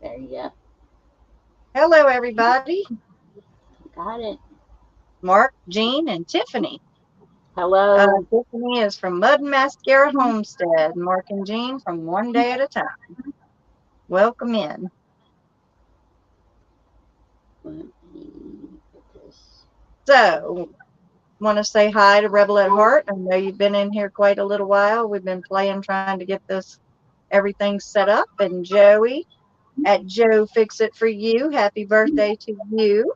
There you go. Hello, everybody. Got it. Mark, Jean, and Tiffany. Hello. Tiffany is from Mud and Mascara Homestead. Mark and Jean from One Day at a Time. Welcome in. Let me put this. So, want to say hi to Rebel at Heart. I know you've been in here quite a little while. We've been trying to get this everything set up. And Joey at Joe Fix It For You. Happy birthday to you.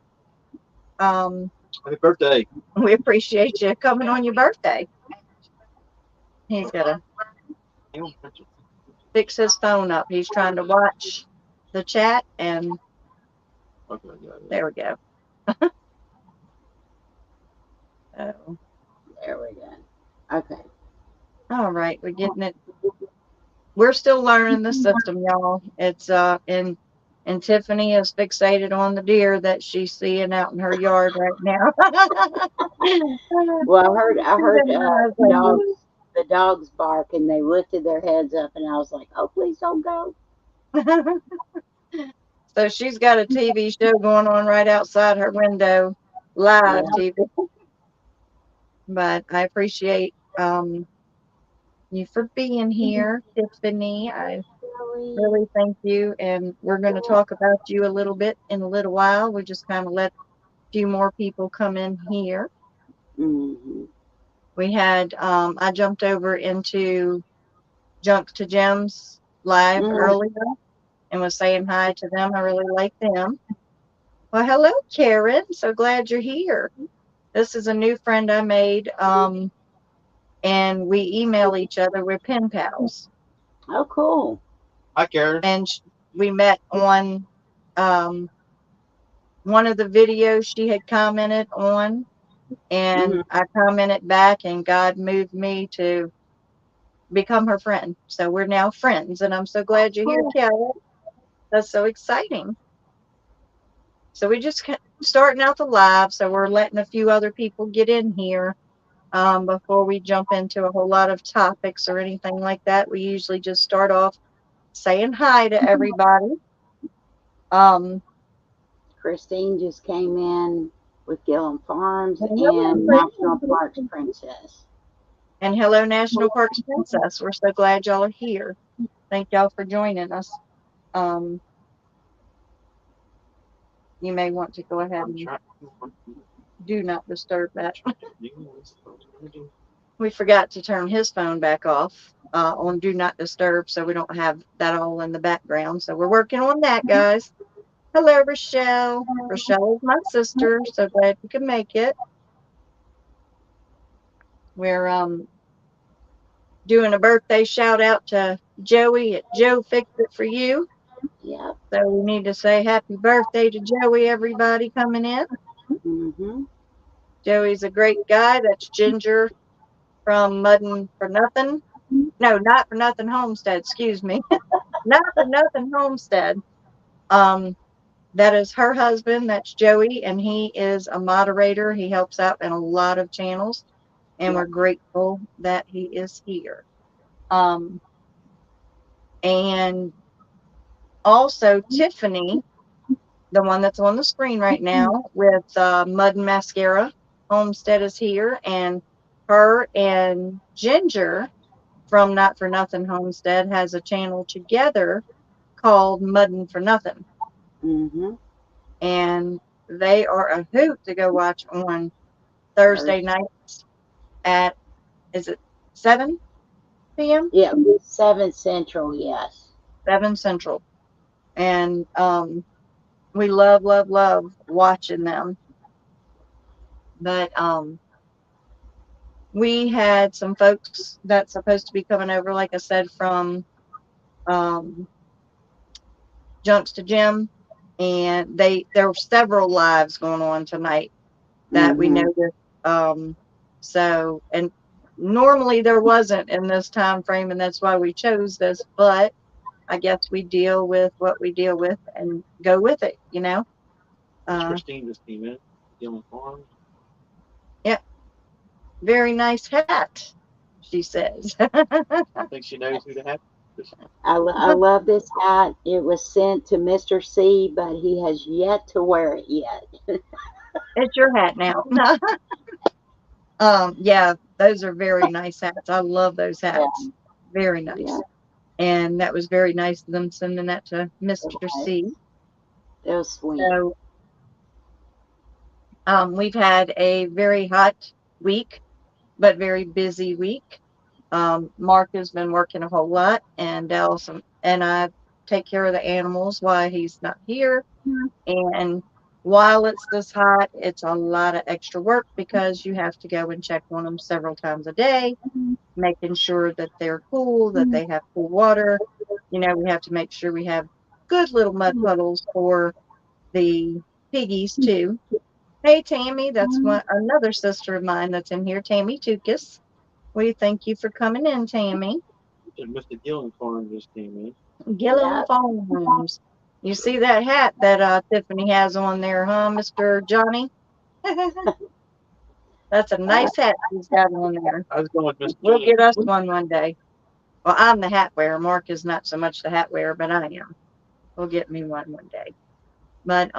Happy birthday. We appreciate you coming on your birthday. He's got to fix his phone up. He's trying to watch the chat, and there we go. Oh, There we go. Okay. all right, we're getting it. We're still learning the system, y'all. It's and Tiffany is fixated on the deer that she's seeing out in her yard right now. Well, I heard the dogs bark, and they lifted their heads up, and I was like, "Oh, please don't go." So she's got a TV show going on right outside her window, live Yeah. TV. But I appreciate you for being here, Tiffany. I Really? really thank you. And we're going to talk about you a little bit in a little while. We just kind of let a few more people come in here. Mm-hmm. We had, I jumped over into Junk to Gems live Mm-hmm. earlier and was saying hi to them. I really like them. Well, hello, Karen. So glad you're here. This is a new friend I made, and we email each other. We're pen pals. Oh, cool. Hi, Karen. And we met on um, one of the videos she had commented on, and Mm-hmm. I commented back, and God moved me to become her friend. So we're now friends, and I'm so glad you're here, Cool. Kelly. That's so exciting. So we just starting out the live, so we're letting a few other people get in here before we jump into a whole lot of topics or anything like that. We usually just start off saying hi to everybody. Um, Christine just came in with Gillum Farms and hello, and National Kristen. Parks Princess. And hello, National Parks Princess. We're so glad y'all are here. Thank y'all for joining us. Um, you may want to go ahead and do not disturb that. We forgot to turn his phone back off on do not disturb, so we don't have that all in the background. So we're working on that, guys. Hello, Rochelle. Rochelle is my sister. So glad you could make it. We're doing a birthday shout out to Joey at Joe Fix It For You. Yep. So we need to say happy birthday to Joey, everybody coming in. Mm-hmm. Joey's a great guy. That's Ginger from Muddin' for Nothing. No, not for Nothing Homestead. Excuse me. Not for Nothing Homestead. Um, that is her husband. That's Joey, and he is a moderator. He helps out in a lot of channels, and we're Yep. grateful that he is here. Um, and also Tiffany, the one that's on the screen right now with Mud and Mascara Homestead is here, and her and Ginger from Not for Nothing Homestead has a channel together called Muddin' for Nothing, Mm-hmm. and they are a hoot to go watch on Thursday Thursday. nights at, is it 7 p.m.? Yeah, 7 Central. Yes. 7 Central. And we love, love, love watching them. But we had some folks that's supposed to be coming over, like I said, from um, Junks to Gym, and there were several lives going on tonight that we Mm-hmm. noticed. So, and normally there wasn't in this time frame, and that's why we chose this. But I guess we deal with what we deal with and go with it, you know. Christine just came in. Gilman Farms. Yeah, very nice hat, she says. I think she knows who to have. I love this hat. It was sent to Mr. C, but he has yet to wear it yet. It's your hat now. Yeah, those are very nice hats. I love those Yeah, hats. Very nice. yeah, And that was very nice of them sending that to Mr. it C. was. It was sweet. So we've had a very hot week, but very busy week. Mark has been working a whole lot, and Allison and I take care of the animals while he's not here. And while it's this hot, it's a lot of extra work because you have to go and check on them several times a day, making sure that they're cool, that they have cool water. You know, we have to make sure we have good little mud puddles for the piggies too. Hey Tammy, that's another sister of mine that's in here, Tammy Tukas. We thank you for coming in, Tammy. And Mr. Gillen Farm just came in. Gillen Yeah, Farms. You see that hat that Tiffany has on there, huh, Mr. Johnny? That's a uh, nice hat she's got on there. I was going with Mr. We'll Gillen. get us one day. Well, I'm the hat wearer. Mark is not so much the hat wearer, but I am. We'll get me one day. But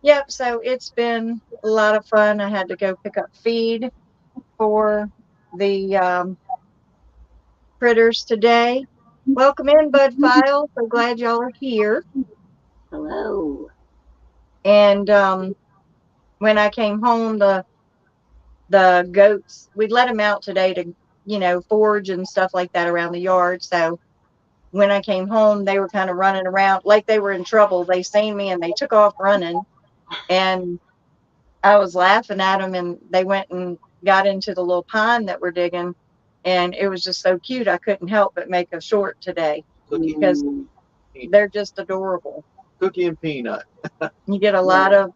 yep. So it's been a lot of fun. I had to go pick up feed for the critters today. Welcome in, Bud File. So glad y'all are here. hello. And when I came home, the goats, we'd let them out today to, forage and stuff like that around the yard. So when I came home, they were kind of running around like they were in trouble. They seen me and they took off running. And I was laughing at them, and they went and got into the little pond that we're digging. And it was just so cute. I couldn't help but make a short today Cookie, because Mm, they're just adorable. cookie and peanut. You get a lot of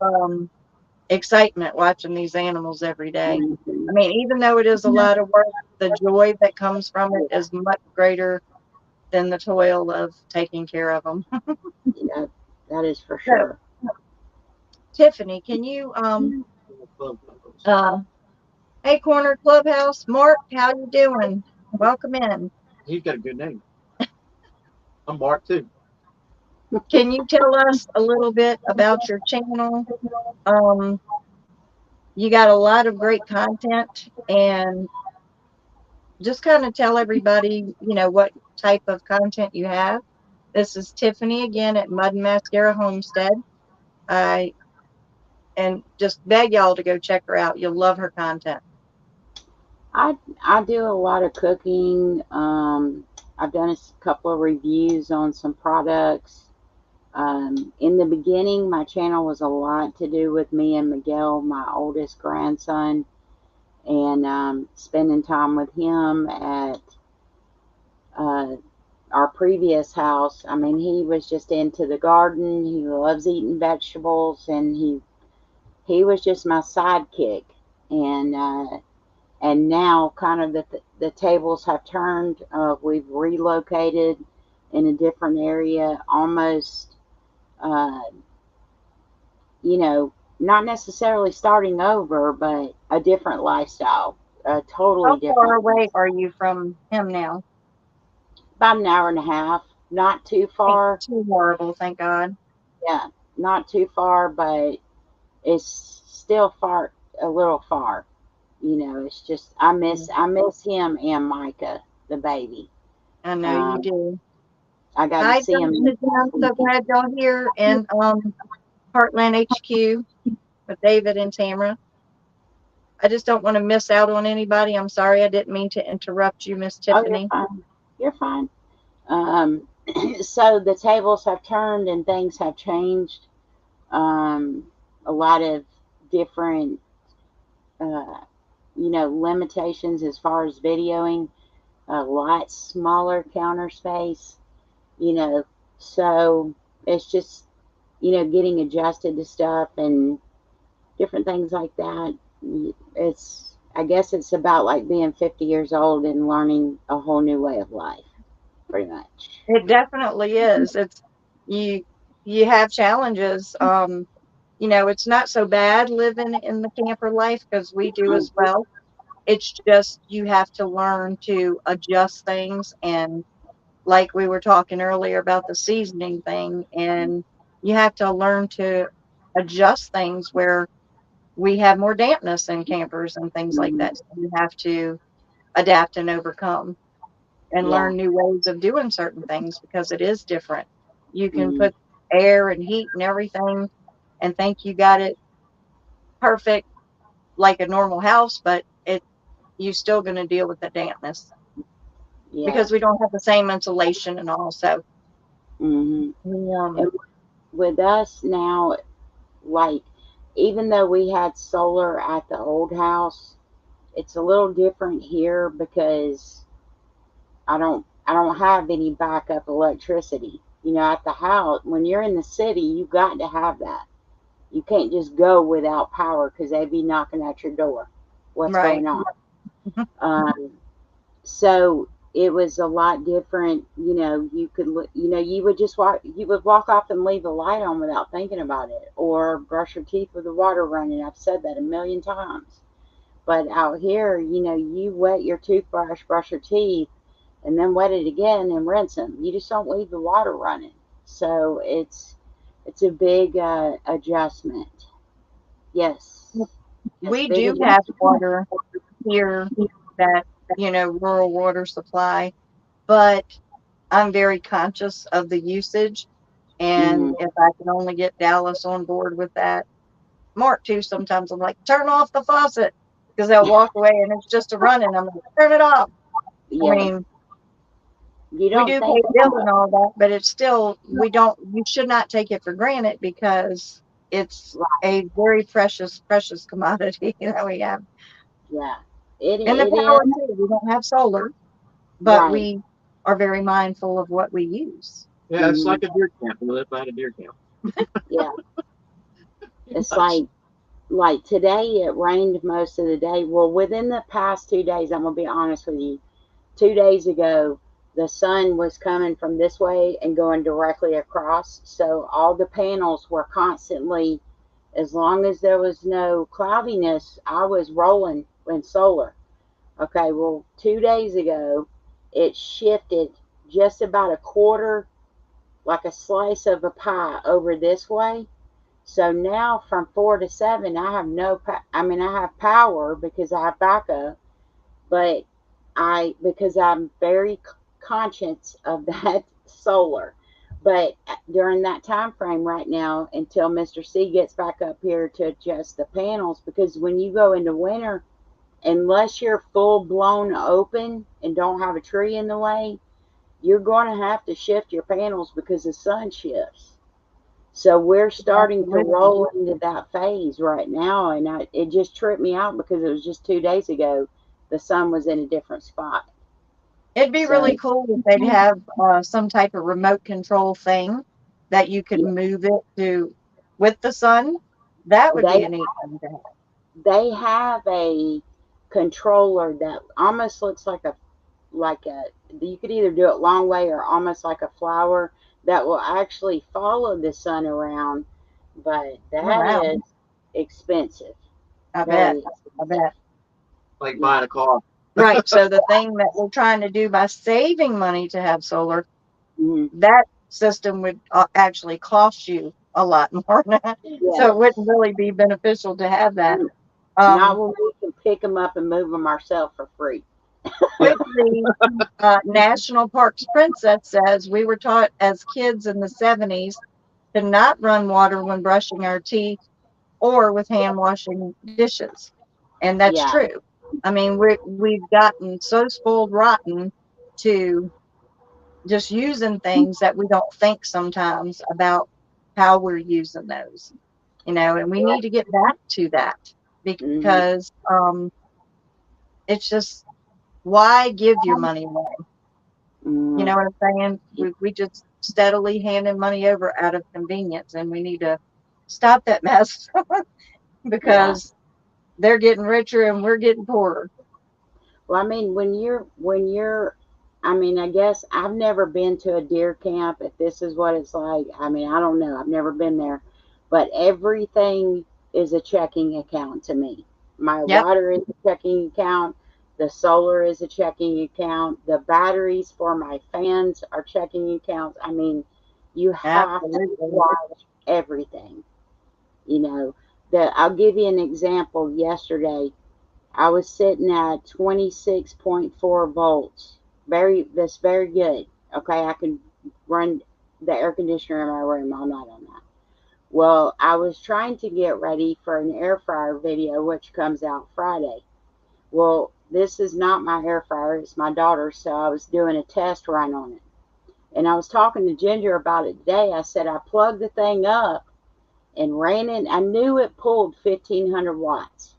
excitement watching these animals every day. mhm. I mean, even though it is a lot of work, the joy that comes from it is much greater than the toil of taking care of them. Yeah, that is for So, sure. Tiffany, can you Club members. hey Corner Clubhouse, Mark, how you doing? Welcome in. He's got a good name. I'm Mark too. Can you tell us a little bit about your channel? Um, you got a lot of great content, and just kind of tell everybody, what type of content you have. This is Tiffany again at Mud and Mascara Homestead. I and just beg y'all to go check her out. You'll love her content. I do a lot of cooking. I've done a couple of reviews on some products. In the beginning, my channel was a lot to do with me and Miguel, my oldest grandson, and spending time with him at uh, our previous house. I mean, he was just into the garden. He loves eating vegetables, and he was just my sidekick. And now, kind of the tables have turned. We've relocated in a different area, almost. Uh, not necessarily starting over, but a different lifestyle, a totally How far different. away are you from him now? About an hour and a half, not too Ain't far. too horrible, thank God. Yeah, not too far, but it's still far, a little far. It's just I miss him and Micah, the baby. I know you Um, do. I got to Hi, see him. Justin. I'm so glad y'all here in Heartland HQ with David and Tamara. I just don't want to miss out on anybody. I'm sorry, I didn't mean to interrupt you, Miss Oh, you're Tiffany. fine. You're fine. Um, so the tables have turned and things have changed. A lot of different, uh, limitations as far as videoing. A lot smaller counter space. You know, so it's just getting adjusted to stuff and different things like that. I guess it's about like being 50 years old and learning a whole new way of life, pretty much. It definitely is. It's you you have challenges. It's not so bad living in the camper life because we do as well. It's just you have to learn to adjust things and like we were talking earlier about the seasoning thing, and you have to learn to adjust things where we have more dampness in campers and things like that. So you have to adapt and overcome and Yeah. learn new ways of doing certain things because it is different. You can Mm, put air and heat and everything and think you got it perfect like a normal house, but you're still going to deal with the dampness yeah. because we don't have the same insulation and all. So, Hmm. um, And with us now, like, even though we had solar at the old house, it's a little different here because I don't have any backup electricity. You know, at the house, when you're in the city, you got to have that. You can't just go without power because they'd be knocking at your door. What's right. going on? Um, so it was a lot different. You know, you would just walk off and leave the light on without thinking about it, or brush your teeth with the water running. I've said that a million times. But out here, you wet your toothbrush, brush your teeth, and then wet it again and rinse them. You just don't leave the water running. So it's a big adjustment. Yes, yes, We big do have adjustment. water here that, rural water supply, but I'm very conscious of the usage. And Mm, if I can only get Dallas on board with that, Mark too, sometimes I'm like, turn off the faucet because they'll walk away and it's just a running. I'm like, turn it off. I yeah, mean, you we don't do pay think a bill about and all that, but it's still, you should not take it for granted because it's it. a very precious, precious commodity that we have. Yeah, it And the it power is too. We don't have solar, but right. we are very mindful of what we use. Yeah, it's Hmm. like a deer camp. We live by a deer camp. Yeah, Pretty it's much. like today it rained most of the day. Well, within the past 2 days, I'm gonna be honest with you. 2 days ago, the sun was coming from this way and going directly across. So all the panels were constantly, as long as there was no cloudiness, I was rolling in solar. Okay, well, 2 days ago, it shifted just about a quarter, like a slice of a pie, over this way. So now from 4 to 7, I have no, I mean, I have power because I have backup, but because I'm very conscious of that solar. But during that time frame right now, until Mr. C gets back up here to adjust the panels, because when you go into winter, unless you're full blown open and don't have a tree in the way, you're going to have to shift your panels because the sun shifts. So we're starting to Absolutely. roll into that phase right now, and it just tripped me out because it was just 2 days ago the sun was in a different spot. It'd be So really cool if they'd have some type of remote control thing that you could yeah, move it to with the sun. That would be they a neat thing to have. they have a controller that almost looks like a you could either do it long way or almost like a flower that will actually follow the sun around, but Oh, that wow. is expensive, I bet. very I expensive. bet. Like Yeah. buying a car. Right. So the thing that we're trying to do by saving money to have solar, Mhm. that system would actually cost you a lot more. So it Yes. wouldn't really be beneficial to have that. Mm. Not Um, when we can pick them up and move them ourselves for free. Yeah. with the National Parks Princess says we were taught as kids in the 70s to not run water when brushing our teeth or with hand washing dishes. And that's Yeah. true. I mean, we've gotten so spoiled rotten to just using things that we don't think sometimes about how we're using those, and we need to get back to that Hmm. because it's just why give your money away? You Hmm. know what I'm saying? We just steadily handing money over out of convenience, and we need to stop that mess Yeah. because they're getting richer and we're getting poorer. Well, I mean, I mean, I guess I've never been to a deer camp. If this is what it's like, I mean, I don't know. I've never been there, but everything is a checking account to me. My Yep. water is a checking account. The solar is a checking account. The batteries for my fans are checking accounts. I mean, you have to Absolutely. watch everything. You know, I'll give you an example. Yesterday, I was sitting at 26.4 volts. That's very good. Okay, I can run the air conditioner in my room all night on that. Well, I was trying to get ready for an air fryer video, which comes out Friday. Well, this is not my air fryer, it's my daughter's, so I was doing a test run on it. And I was talking to Ginger about it today. I said I plugged the thing up and ran it. I knew it pulled 1500 watts.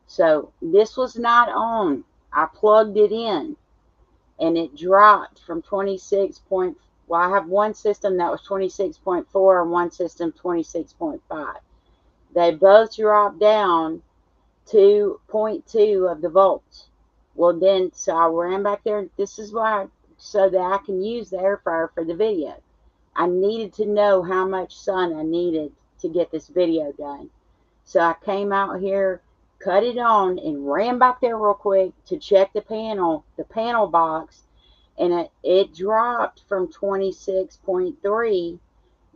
So this was not on. I plugged it in and it dropped from 26 point. Well, I have one system that was 26.4 and one system 26.5. They both dropped down to 0.2 of the volts. Well, then, so I ran back there. This is why, so that I can use the air fryer for the video. I needed to know how much sun I needed to get this video done. So I came out here, cut it on, and ran back there real quick to check the panel box, and it dropped from 26.3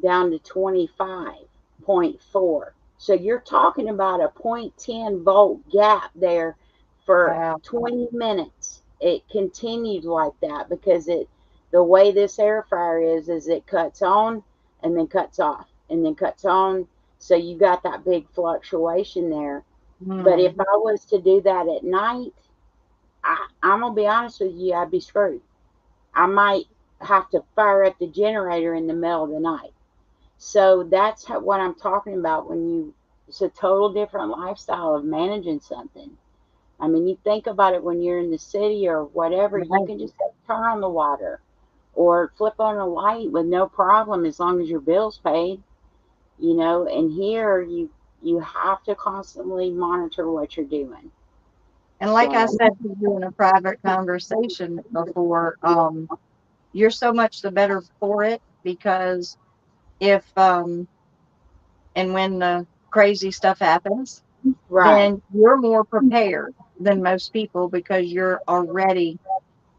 down to 25.4. So you're talking about a 0.10 volt gap there for Wow. 20 minutes. It continued like that because the way this air fryer is it cuts on and then cuts off and then cuts on. So you got that big fluctuation there. But if I was to do that at night, I'm going to be honest with you, I'd be screwed. I might have to fire up the generator in the middle of the night. So that's what I'm talking about it's a total different lifestyle of managing something. I mean, you think about it when you're in the city or whatever, you can just turn on the water or flip on a light with no problem as long as your bill's paid, and here you have to constantly monitor what you're doing. And like I said to you in a private conversation before, you're so much the better for it because if and when the crazy stuff happens, Right. then you're more prepared than most people because you're already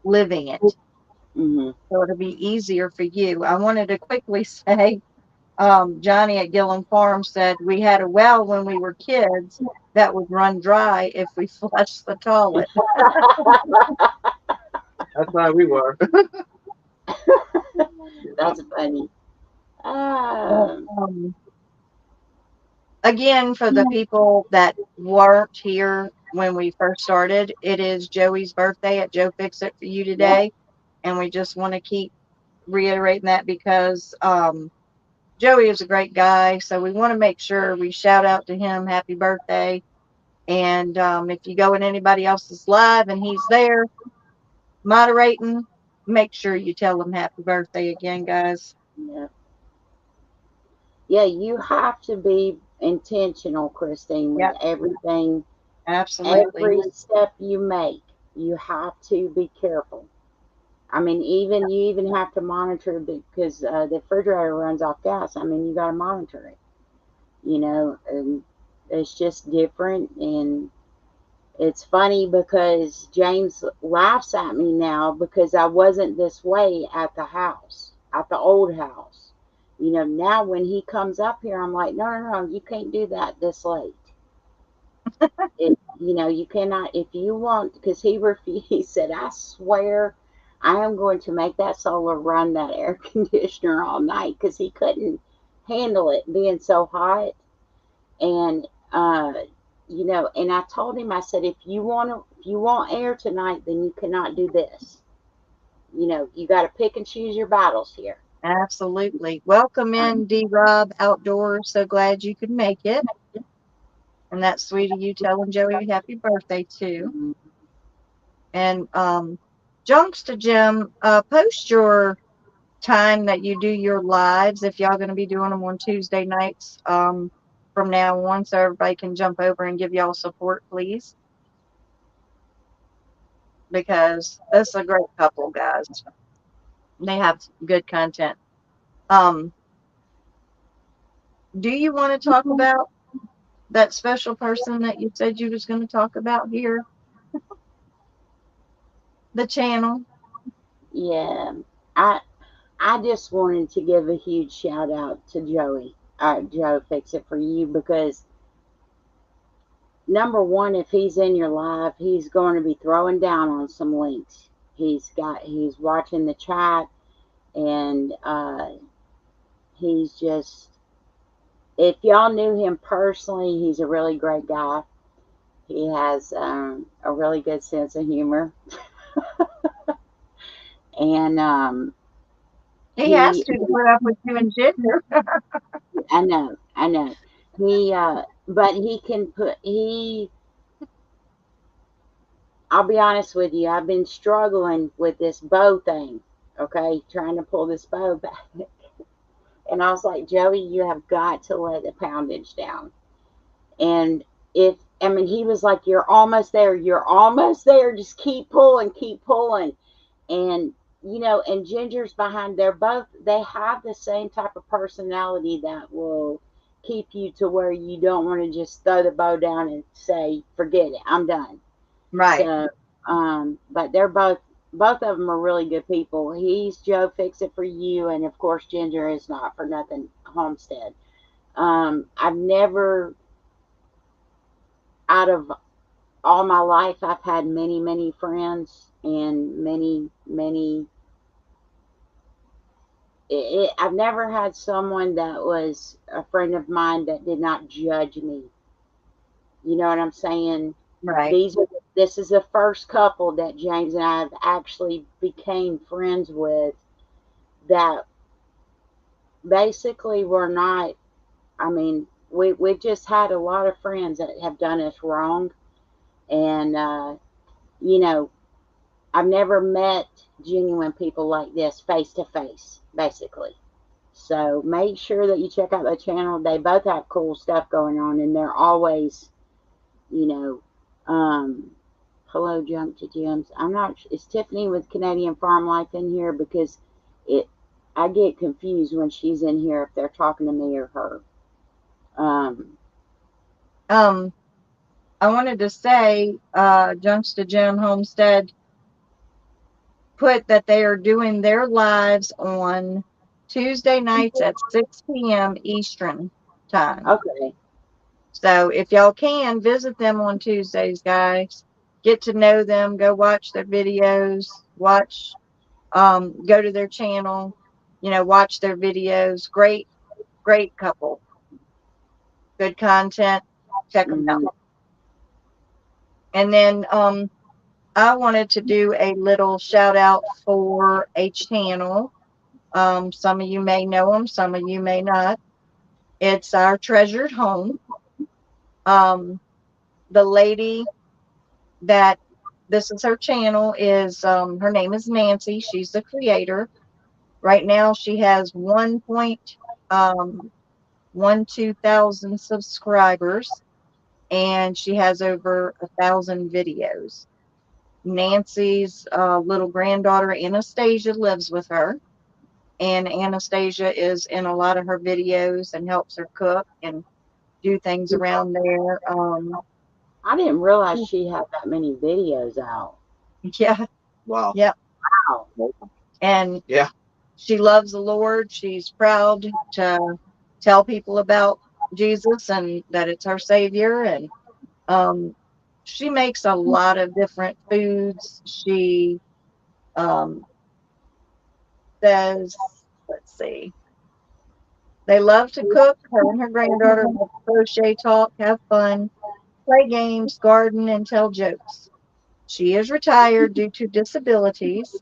living it. Hmm. So it'll be easier for you. I wanted to quickly say, Johnny at Gillum Farm said we had a well when we were kids that would run dry if we flushed the toilet. That's how we were. That's funny. Again, for the people that weren't here when we first started, it is Joey's birthday at Joe Fix It for You today. And we just want to keep reiterating that because Joey is a great guy. So we want to make sure we shout out to him, happy birthday. And if you go in anybody else's live and he's there moderating, make sure you tell him happy birthday again, guys. Yeah. Yeah, you have to be intentional, Christine, with everything. Absolutely. Every step you make, you have to be careful. I mean, you even have to monitor because the refrigerator runs off gas. I mean, you got to monitor it, and it's just different. And it's funny because James laughs at me now because I wasn't this way at the old house. Now when he comes up here, I'm like, no, you can't do that this late. You cannot, if you want, because he refused. He said, I swear I am going to make that solar run that air conditioner all night because he couldn't handle it being so hot. And, and I told him, I said, if you want air tonight, then you cannot do this. You got to pick and choose your battles here. Absolutely. Welcome in, D-Rob Outdoors. So glad you could make it. And that's sweet of you telling Joey happy birthday, too. And Junks to Jim, post your time that you do your lives if y'all going to be doing them on Tuesday nights from now on so everybody can jump over and give y'all support, please. Because this is a great couple, guys. They have good content. Do you want to talk about that special person that you said you was going to talk about here? the channel. Yeah, I I just wanted to give a huge shout out to Joey, Joe Fix It For You, because number one, if he's in your live, he's going to be throwing down on some links. He's watching the chat, and he's just, if y'all knew him personally, he's a really great guy. He has a really good sense of humor, and He has he, to put up with you and Ginger. I know, he, but he can put he. I'll be honest with you, I've been struggling with this bow thing. Okay, trying to pull this bow back, and I was like, Joey, you have got to let the poundage down. And if, I mean, he was like, you're almost there, just keep pulling. And, and Ginger's behind, they have the same type of personality that will keep you to where you don't want to just throw the bow down and say, forget it, I'm done. Right. So, but both of them are really good people. He's Joe Fix It For You, and of course, Ginger is Not For Nothing Homestead. I've never, out of all my life, I've had many, many friends, and I've never had someone that was a friend of mine that did not judge me. You know what I'm saying? Right. This is the first couple that James and I have actually became friends with, that basically were not, I mean, we've just had a lot of friends that have done us wrong. And, you know, I've never met genuine people like this face to face, basically. So make sure that you check out the channel. They both have cool stuff going on, and they're always, you know, hello, Junk to Gems. I'm not. Is Tiffany with Canadian Farm Life in here? Because it, I get confused when she's in here if they're talking to me or her. Um, I wanted to say, Junks to Jim Homestead put that they are doing their lives on Tuesday nights at 6 p.m. Eastern time. Okay. So if y'all can visit them on Tuesdays, guys, get to know them, go watch their videos, go to their channel, watch their videos. Great, great couple. Good content. Check them out. Mhm. And then I wanted to do a little shout out for a channel. Some of you may know them, some of you may not. It's Our Treasured Home. The lady that this is her channel is her name is Nancy. She's the creator. Right now she has 1.12 thousand subscribers, and she has over 1,000 videos. Nancy's little granddaughter Anastasia lives with her, and Anastasia is in a lot of her videos and helps her cook and do things around there. I didn't realize she had that many videos out. Yeah, Wow. yeah, Wow. and Yeah. she loves the Lord. She's proud to tell people about Jesus and that it's her Savior. And she makes a lot of different foods. She um, says, let's see, they love to cook. Her and her granddaughter love to crochet, talk, have fun, play games, garden, and tell jokes. She is retired due to disabilities.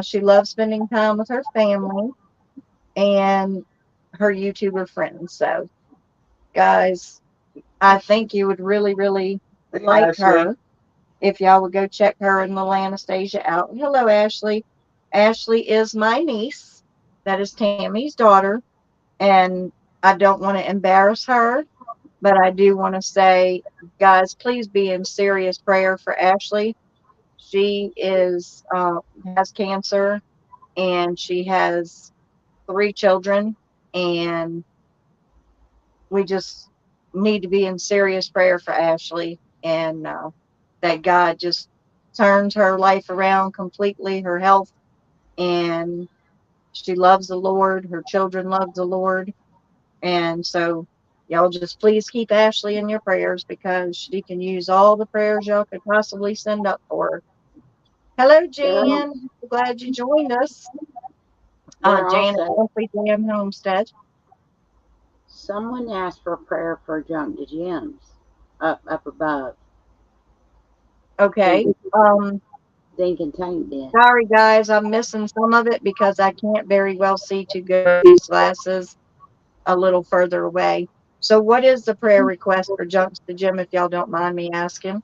She loves spending time with her family and her YouTuber friends. So, guys, I think you would really, really like her if y'all would go check her and little Anastasia out. Hello, Ashley. Ashley is my niece. That is Tammy's daughter. And I don't want to embarrass her, but I do want to say, guys, please be in serious prayer for Ashley. She has cancer, and she has 3 children, and we just need to be in serious prayer for Ashley, and that God just turned her life around completely, her health, and she loves the Lord. Her children love the Lord. And so y'all just please keep Ashley in your prayers because she can use all the prayers y'all could possibly send up for her. Hello, Jan. Glad you joined us. They're Jan at also, Simply Jan Homestead. someone asked for a prayer for junk to gems up above. Okay. Deacon Tank did. Sorry, guys, I'm missing some of it because I can't very well see to go these glasses a little further away. So what is the prayer request for Junks to Jim, if y'all don't mind me asking?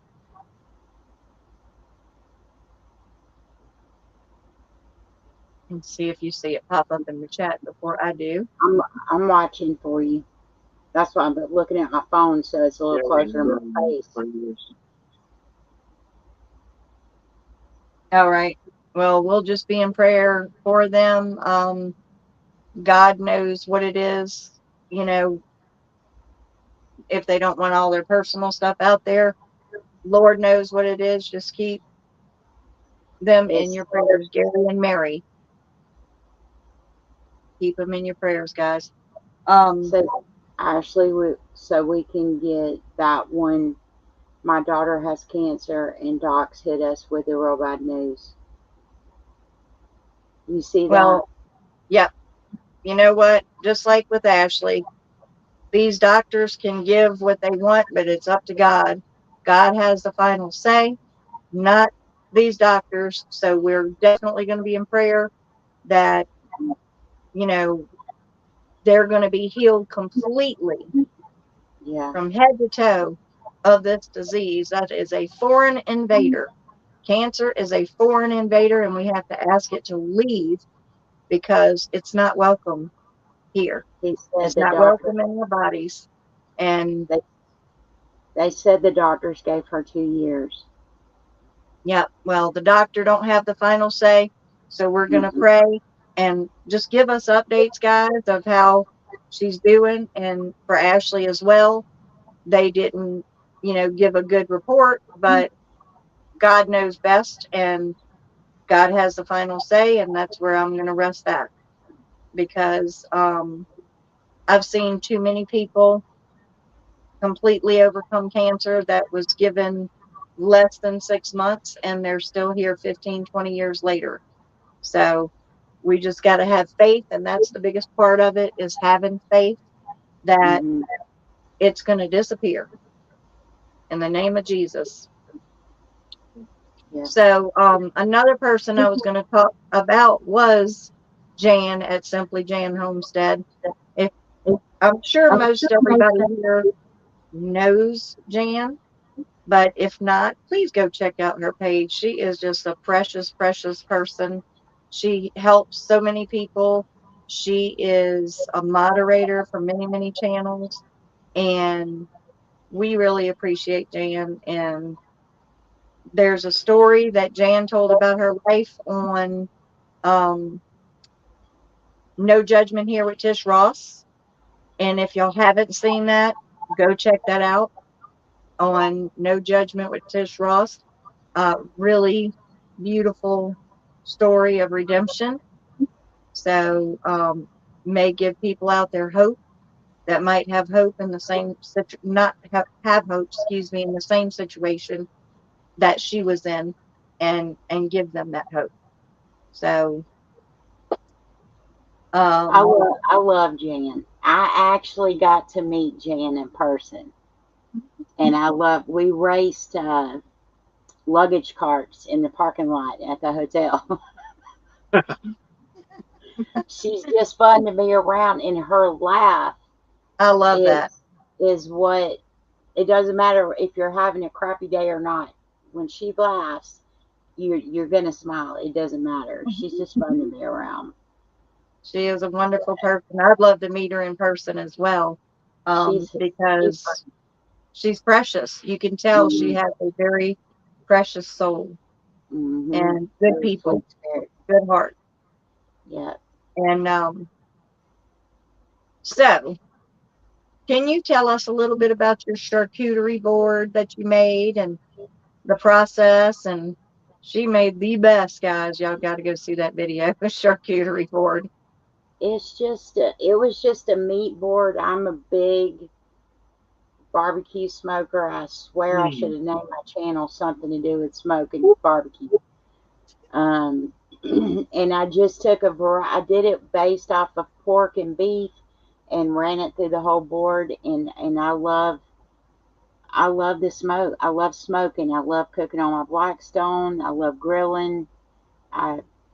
Let's see if you see it pop up in the chat before I do. I'm watching for you. That's why I'm looking at my phone, so it's a little closer to my face. All right. Well, we'll just be in prayer for them. God knows what it is, you know, if they don't want all their personal stuff out there. Lord knows what it is. Just keep them in your prayers, Gary and Mary. Keep them in your prayers, guys. So, Ashley, so we can get that one. My daughter has cancer, and docs hit us with the real bad news. You see well, yep. You know what? Just like with Ashley, these doctors can give what they want, but it's up to God. God has the final say, not these doctors. So we're definitely going to be in prayer that, you know, they're going to be healed completely from head to toe of this disease. That is a foreign invader. Cancer is a foreign invader, and we have to ask it to leave because it's not welcome here. It's not welcome in our bodies. And they said the doctors gave her 2 years. yeah, well, the doctor don't have the final say, so we're going to pray and just give us updates, guys, of how she's doing. And for Ashley as well, they didn't, you know, give a good report, but God knows best, and God has the final say, and that's where I'm going to rest that because I've seen too many people completely overcome cancer that was given less than 6 months, and they're still here 15, 20 years later. So we just got to have faith, and that's the biggest part of it, is having faith that it's going to disappear in the name of Jesus. So another person I was going to talk about was Jan at Simply Jan Homestead. If I'm sure most everybody here knows Jan, but if not, please go check out her page. She is just a precious, precious person. She helps so many people. She is a moderator for many, many channels, and we really appreciate Jan. And there's a story that Jan told about her life on No Judgment Here with Tish Ross. And if y'all haven't seen that, go check that out on No Judgment with Tish Ross. Really beautiful story of redemption. So may give people out there hope that might have hope in the same not have hope, excuse me, in the same situation that she was in, and give them that hope. So I love Jan. I actually got to meet Jan in person, and we raced luggage carts in the parking lot at the hotel. She's just fun to be around, and her laugh, I love that. Is what, it doesn't matter if you're having a crappy day or not. When she laughs, you're gonna smile. It doesn't matter. She's just fun to be around. She is a wonderful person. I'd love to meet her in person as well, because she's precious. You can tell she has a very precious soul, and good people, good heart. Yeah. And so, can you tell us a little bit about your charcuterie board that you made and the process and She made the best, guys. Y'all got to go see that video. Charcuterie board. It's just it was just a meat board. I'm a big barbecue smoker. I swear I should have named my channel something to do with smoking barbecue. And I just took I did it based off of pork and beef and ran it through the whole board. And I love the smoke. I love smoking. I love cooking on my Blackstone. I love grilling.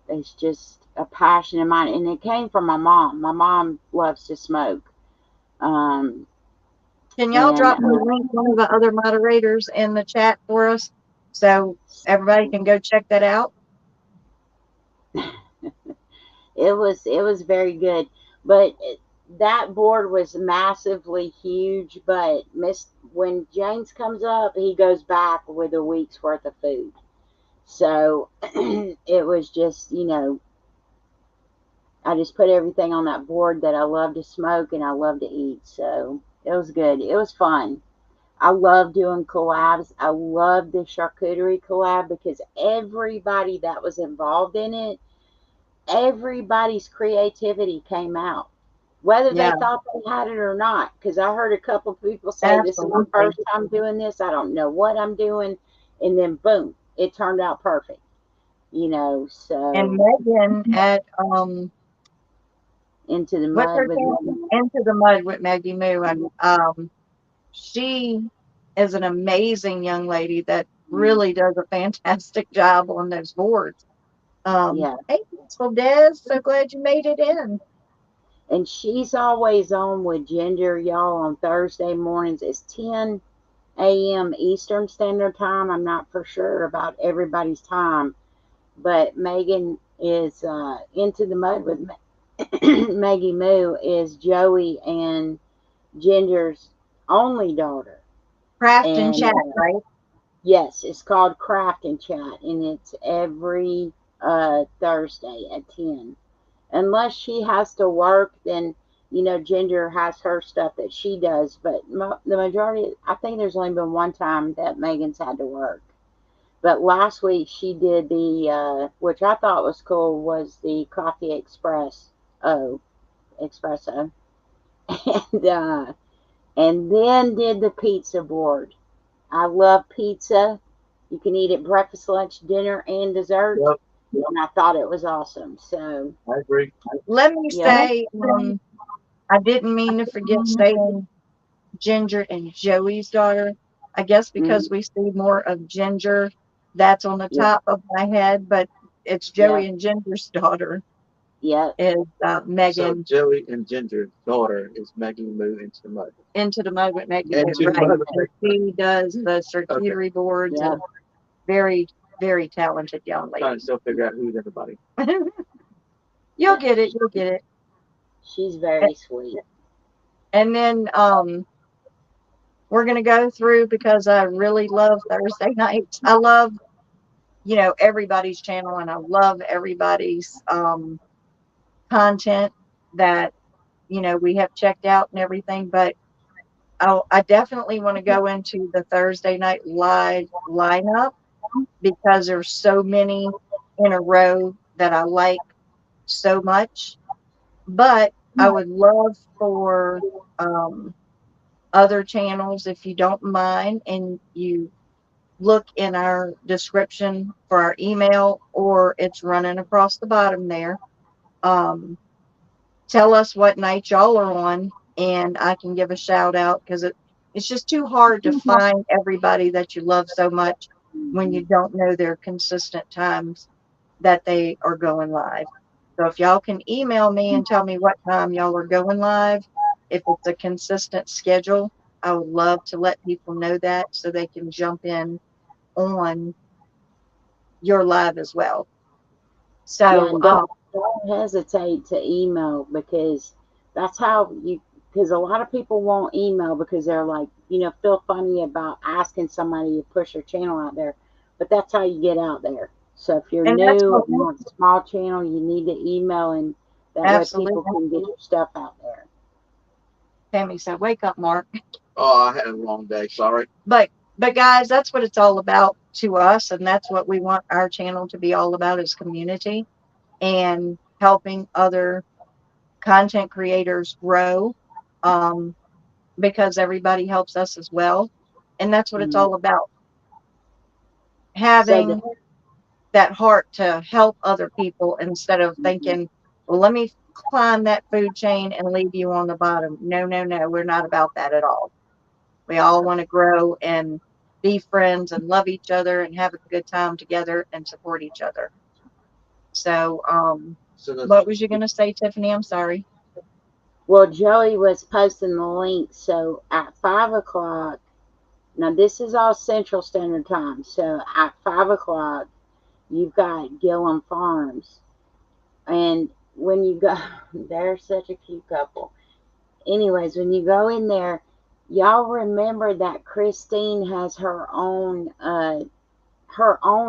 It's just a passion of mine, and it came from my mom. My mom loves to smoke. Can y'all drop the link, one of the other moderators, in the chat for us, so everybody can go check that out? It was very good, but that board was massively huge. But when James comes up, he goes back with a week's worth of food. So it was just, I just put everything on that board that I love to smoke and I love to eat. So it was good. It was fun. I love doing collabs. I love the charcuterie collab because everybody that was involved in it, everybody's creativity came out, whether they thought they had it or not. Because I heard a couple people say, This is my first time doing this. I don't know what I'm doing. And then boom, it turned out perfect. So. And Megan at Into the Mud with Maggie. Into the Mud with Maggie Moo, and she is an amazing young lady that really does a fantastic job on those boards. Hey, peaceful Des, so glad you made it in. And she's always on with Ginger, y'all, on Thursday mornings. It's 10 a.m. Eastern Standard Time. I'm not for sure about everybody's time, but Megan is Into the Mud with Maggie Moo is Joey and Ginger's only daughter. Craft and Chat, right? Yes, it's called Craft and Chat, and it's every Thursday at 10. Unless she has to work, then Ginger has her stuff that she does. But the majority, I think there's only been one time that Megan's had to work. But last week she did the, which I thought was cool, was the coffee espresso, and then did the pizza board. I love pizza. You can eat it breakfast, lunch, dinner, and dessert. Yep. And I thought it was awesome. So I agree. Let me say, I didn't mean to forget saying Ginger and Joey's daughter. I guess because we see more of Ginger, that's on the top of my head, but it's Joey and Ginger's daughter. Yeah. Is Megan. So Joey and Ginger's daughter is Maggie Moo Into the Mud. Into the Mud with Maggie Moo, right. And she does the charcuterie boards. And very, very talented young lady. Trying to still figure out who's everybody. You'll get it. You'll get it. She's very sweet. And then we're going to go through, because I really love Thursday nights. I love, everybody's channel, and I love everybody's content that, we have checked out and everything. But I definitely want to go into the Thursday night live lineup, because there's so many in a row that I like so much. But I would love for other channels, if you don't mind, and you look in our description for our email, or it's running across the bottom there. Tell us what night y'all are on, and I can give a shout out, because it's just too hard to find everybody that you love so much when you don't know their consistent times that they are going live. So if y'all can email me and tell me what time y'all are going live, if it's a consistent schedule, I would love to let people know that, so they can jump in on your live as well. So don't hesitate to email, because that's how because a lot of people won't email because they're like, feel funny about asking somebody to push their channel out there. But that's how you get out there. So if you're new and you have a small channel, you need to email, and that way people can get your stuff out there. Tammy said, "Wake up, Mark." Oh, I had a long day. Sorry. But guys, that's what it's all about. to us, and that's what we want our channel to be all about, is community and helping other content creators grow, um, because everybody helps us as well. And that's what it's Mhm. all about. So the, Having that heart to help other people instead of mhm. thinking, well, let me climb that food chain and leave you on the bottom. No, no, no. We're not about that at all. We all want to grow and be friends and love each other and have a good time together and support each other. So, So that's what was you going to say, Tiffany? I'm sorry. Well, Joey was posting the link. So at 5 o'clock, now this is all Central Standard Time. So at 5 o'clock, you've got Gillum Farms. And when you go, they're such a cute couple. Anyways, when you go in there, y'all remember that Christine has her own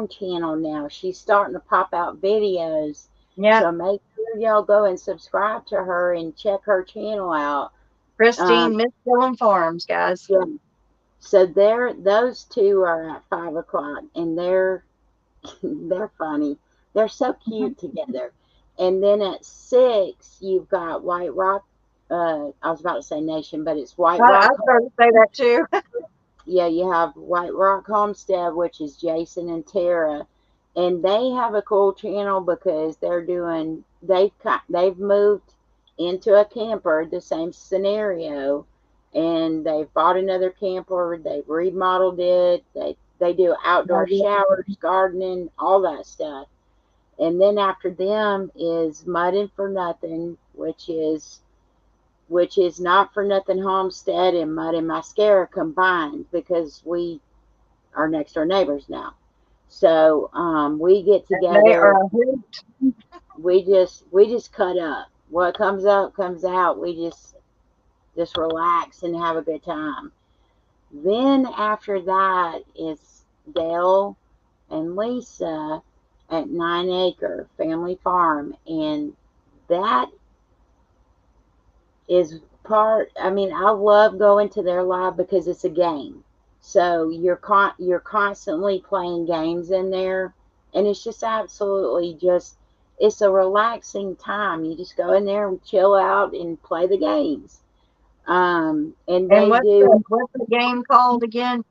channel now. She's starting to pop out videos. Yeah, So make sure y'all go and subscribe to her and check her channel out. Christine, Um, Miss Dillon Farms, guys. yeah. So those two are at 5 o'clock, and they're funny. They're so cute together. And then at 6, you've got White Rock. I was about to say Nation, but it's White I Rock. started to say that too. Yeah, you have White Rock Homestead, which is Jason and Tara, and they have a cool channel because they've moved into a camper, the same scenario, and they've bought another camper, they've remodeled it, they do outdoor showers, gardening, all that stuff. And then after them is Muddin' for Nothing, which is Not for Nothing Homestead and Mud and Mascara combined, because we are next door neighbors now. So we get And they are together. a hoot. We just cut up. What comes up comes out. We just relax and have a good time. Then after that is Dale and Lisa at 9 Acre Family Farm, and that is I mean, I love going to their live because it's a game. So you're constantly playing games in there, and it's just absolutely just it's a relaxing time. You just go in there and chill out and play the games. And And they do. what's the game called again?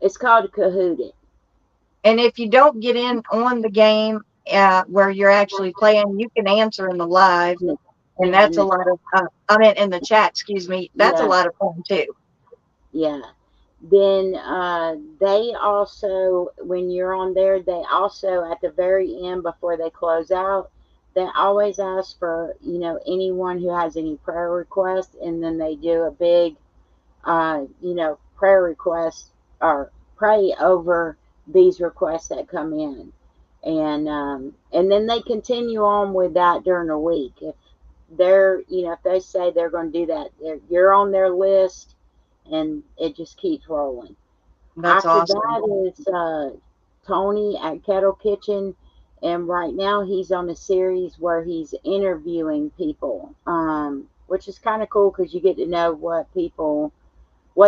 It's called Kahoot It. And if you don't get in on the game, where you're actually playing, you can answer in the live, and Yeah, that's and a lot of. I mean, in the chat, excuse me. That's a yeah, lot of fun too. yeah. Then they also, when you're on there, they also at the very end before they close out, they always ask for anyone who has any prayer requests, and then they do a big prayer request, or pray over these requests that come in, and then they continue on with that during the week. If if they say they're going to do that, you're on their list, and it just keeps rolling. That's After awesome. that is Tony at Kettle Kitchen, and right now he's on a series where he's interviewing people, which is kind of cool because you get to know what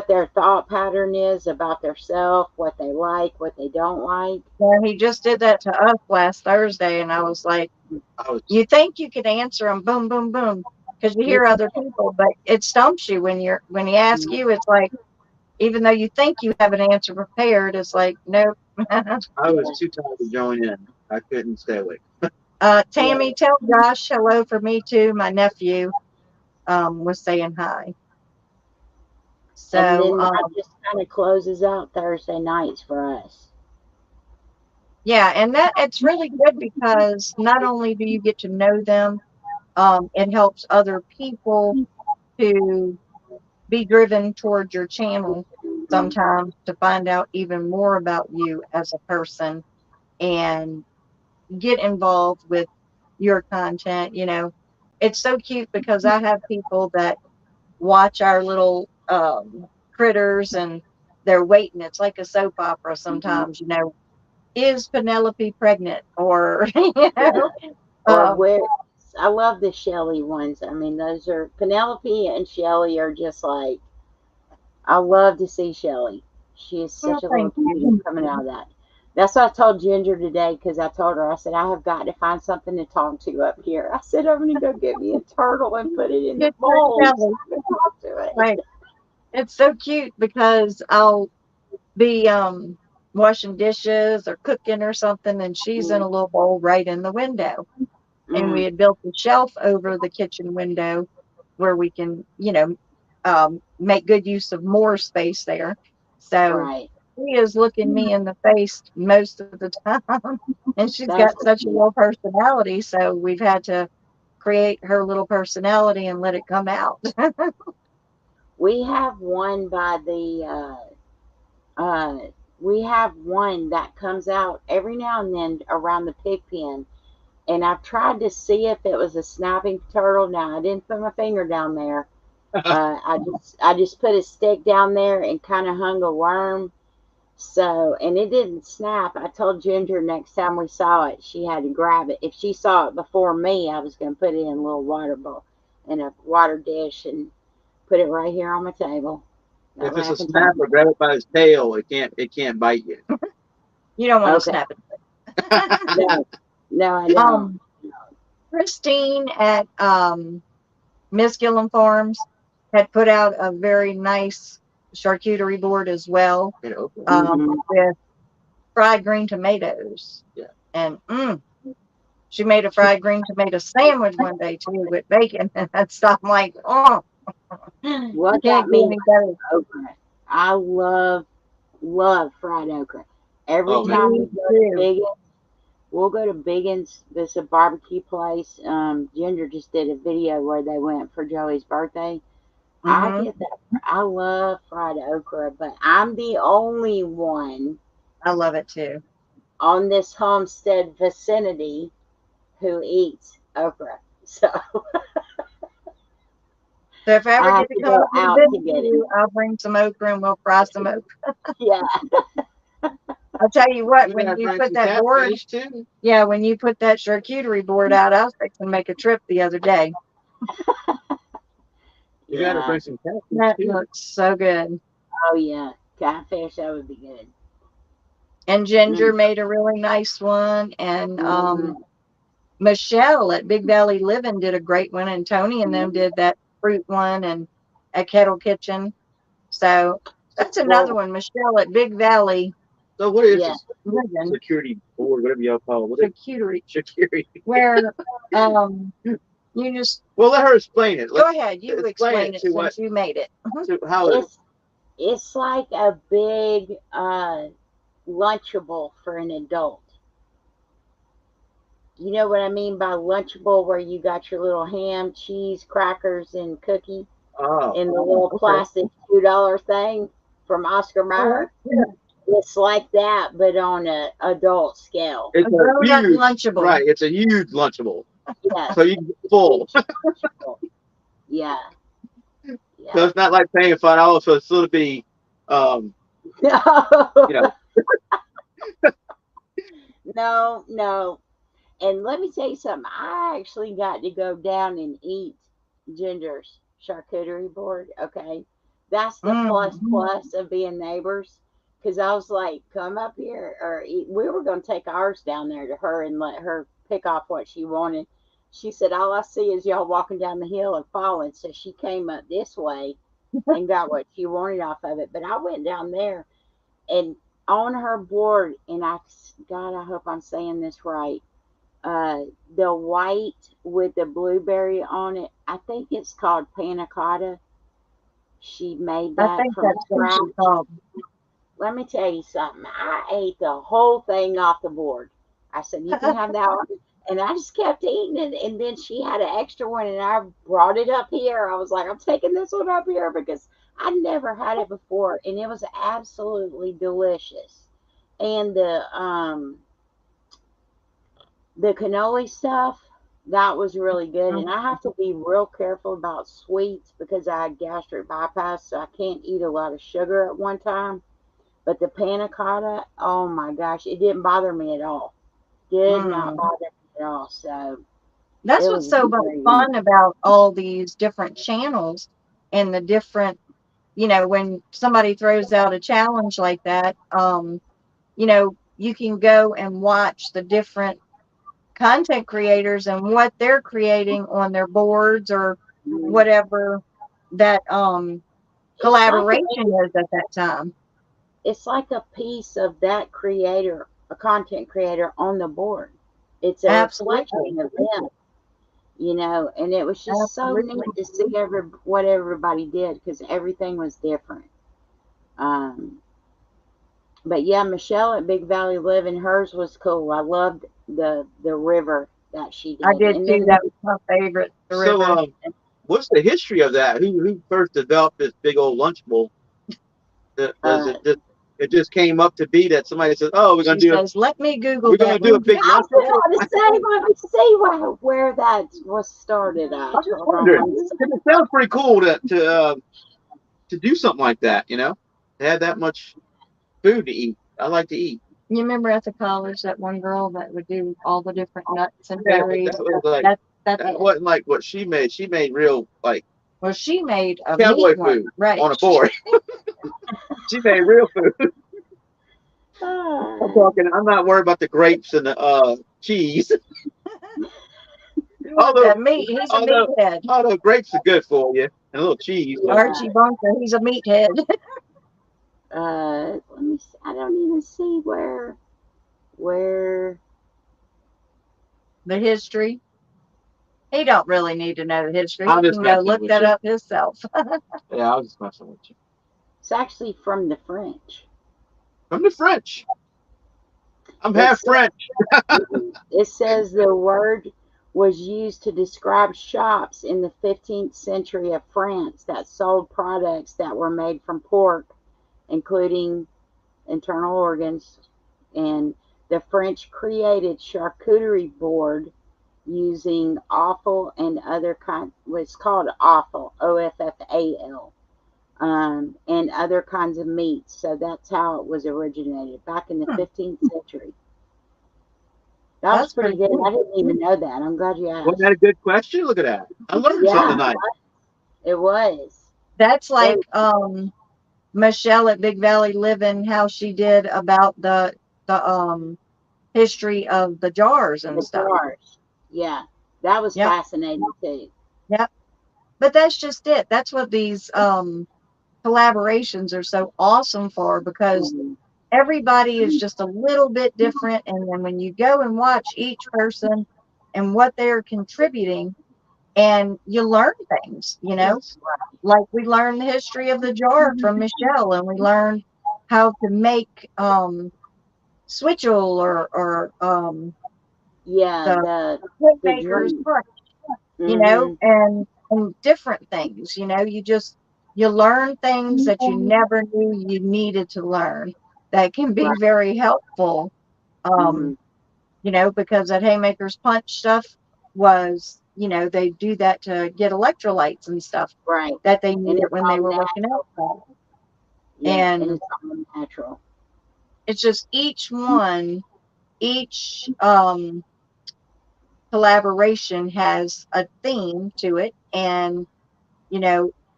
their thought pattern is about themselves, what they like, what they don't like. Well, he just did that to us last Thursday, and I was like, I was you think you could answer them, boom, boom, boom, because you You hear other people, but it stumps you when he asks can, you. It's like, even though you think you have an answer prepared, it's like, nope. I was yeah, too tired to join in. I couldn't stay awake. yeah. Tammy, tell Josh hello for me too. My nephew was saying hi. And So then that just kind of closes out Thursday nights for us. yeah, and that it's really good because not only do you get to know them, it helps other people to be driven toward your channel sometimes to find out even more about you as a person and get involved with your content. It's so cute because I have people that watch our little critters, and they're waiting. It's like a soap opera Mhm. sometimes. Is Penelope pregnant? Or Yeah. Or um, where I love the Shelly ones. I mean, those are Penelope and Shelly are just I love to see Shelly. She is well, such a little thank cutie you. coming out of that. That's what I told Ginger today because I told her, I said, I have got to find something to talk to up here. I said, I'm going to go get me a turtle and put it in the Get your bowl so jelly. I can talk to it. Right. It's so cute because I'll be washing dishes or cooking or something, and she's in a little bowl right in the window. And we Mm, had built a shelf over the kitchen window where we can, make good use of more space there. So right. she is looking me in the face most of the time, and she's That's got such a low personality. So we've had to create her little personality and let it come out. We have one by the, we have one that comes out every now and then around the pig pen. And I've tried to see if it was a snapping turtle. Now I didn't put my finger down there. I just put a stick down there and kind of hung a worm. So, and it didn't snap. I told Ginger next time we saw it, she had to grab it. If she saw it before me, I was going to put it in a little water bowl, in a water dish, and put it right here on my table. That If it's a laughing time. snapper, grab it by his tail. It can't bite you. You don't want to Okay. snap it. No, no, I don't. Christine at Miss Gillum Farms had put out a very nice charcuterie board as well, Mhm. with fried green tomatoes. Yeah. And she made a fried green tomato sandwich one day too with bacon. And that's I'm like, oh, What can't got get me any better. okra? I love fried okra. Every Oh man, time we Me go to too. Biggins, we'll go to Biggins. There's a barbecue place. Ginger just did a video where they went for Joey's birthday. I Hmm. get that. I love fried okra, but I'm the only one I love it too. on this homestead vicinity who eats okra. So So if I ever I get have to to come go up and out to visit get it. you, I'll bring some okra and we'll fry some okra. Yeah. I'll tell you what, you when gotta you bring put some that board, catfish too. yeah, when you put that charcuterie board out, I was fixing to make a trip the other day. You gotta Yeah. bring some catfish That too. looks so good. Oh yeah. Catfish, that would be good. And Ginger Mm. made a really nice one, and Mm. Michelle at Big Valley Living did a great one, and Tony and them did that fruit one, and at Kettle Kitchen. So that's another Well, one. Michelle at Big Valley So what is yeah. this Living security board, whatever y'all call it? What is charcuterie, security? where you just Well, let her explain it. go ahead. You Explain explain it it to what since you made it. Mhm. to how it. It's like a big lunchable for an adult. You know what I mean by lunchable, where you got your little ham, cheese, crackers, and cookie Oh, in the little okay. plastic $2 thing from Oscar Uh-huh. Mayer. It's like that, but on a adult scale. A It's a grown-up huge, lunchable. right? It's a huge lunchable, Yes. so you can get full. Huge lunchable. Yeah. So Yeah. it's not like paying $5 for a little bitty, you know. No, no. And let me tell you something. I actually got to go down and eat Ginger's charcuterie board. Okay. That's the plus Mm. plus of being neighbors. Because I was like, come up here or eat. We were going to take ours down there to her and let her pick off what she wanted. She said, all I see is y'all walking down the hill and falling. So she came up this way and got what she wanted off of it. But I went down there and on her board, and God, I hope I'm saying this right. The white with the blueberry on it. I think it's called panna cotta. She made I that think from that's what scratch. she called. Let me tell you something. I ate the whole thing off the board. I said, you can have that one. And I just kept eating it. And then she had an extra one, and I brought it up here. I was like, I'm taking this one up here because I never had it before. And it was absolutely delicious. And the cannoli stuff, that was really good. And I have to be real careful about sweets because I had gastric bypass, so I can't eat a lot of sugar at one time. But the panna cotta, oh my gosh, it didn't bother me at all. Did not Mm. bother me at all. So That's it what's was so much very fun about all these different channels and the different, when somebody throws out a challenge like that, you can go and watch the different content creators and what they're creating on their boards or whatever that It's like collaboration is at that time. it's like a piece of that creator, a content creator on the board. It's a Absolutely. reflection of them, and it was just so Absolutely. neat to see what everybody did because everything was different. Um, but yeah, Michelle at Big Valley Living, hers was cool. I loved the river that she did. I did And too. then That was my favorite. The So, river. what's the history of that? Who first developed this big old lunch bowl? Does it just came up to be that somebody says, "Oh, She says, "Let me Google we're gonna that." do a big I lunch was bowl"? going to say, let me see where that was started at. I'm just Hold wondering. on. 'Cause it sounds pretty cool to do something like that. To have that much food to eat. I like to eat. You remember at the college that one girl that would do all the different nuts and Yeah, but berries? that was like That's that wasn't like what she made. She made real like well, she made a cowboy meat one, food right? on a board. She made real food. I'm not worried about the grapes and the cheese. You want that meat? He's a meathead. Although grapes are good for you and a little cheese. But Archie Bunker, he's a meathead. Let me see. I don't even see where The history. He don't really need to know the history. I'm He just can go messing look with that you. up himself. Yeah, I was just messing with you. it's actually from the French. From the French. I'm It half says- French. It says the word was used to describe shops in the 15th century of France that sold products that were made from pork, including internal organs, and the French created charcuterie board using offal and other what's called offal, OFFAL, and other kinds of meats. So that's how it was originated back in the 15th century. That was pretty good. I didn't even know that. I'm glad you asked. Wasn't that a good question? Look at that. I learned something tonight. It was. That's like Michelle at Big Valley Living, how she did about the history of the jars and stuff. Jars. Yeah, that was fascinating too. Yep. But that's just it. That's what these collaborations are so awesome for, because everybody is just a little bit different. And then when you go and watch each person and what they're contributing, and you learn things, like we learned the history of the jar from Michelle, and we learned how to make switchel or the maker's drink. punch, and different things. You learn things that you never knew you needed to learn that can be very helpful. Because that haymaker's punch stuff was, they do that to get electrolytes and stuff that they needed when they were working outside. Yeah, and it's all natural. It's just each collaboration has a theme to it, and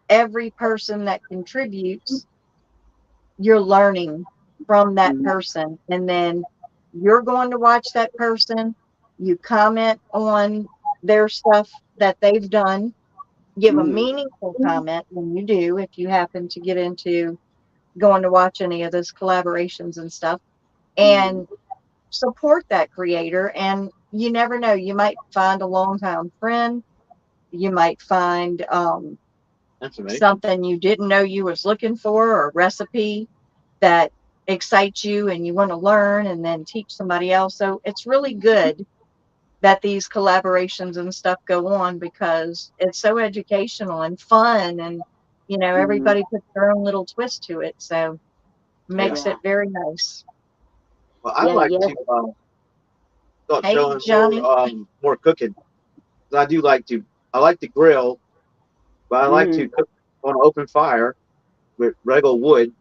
every person that contributes, you're learning from that person, and then you're going to watch that person, you comment on their stuff that they've done, give a meaningful comment when you do, if you happen to get into going to watch any of those collaborations and stuff, and support that creator. And you never know, you might find a longtime friend, you might find something you didn't know you was looking for, or a recipe that excites you and you want to learn and then teach somebody else. So it's really good that these collaborations and stuff go on, because it's so educational and fun, and everybody puts their own little twist to it, so makes it very nice. Well, I like to start showing more cooking. I like to grill, but I like to cook on an open fire with regular wood.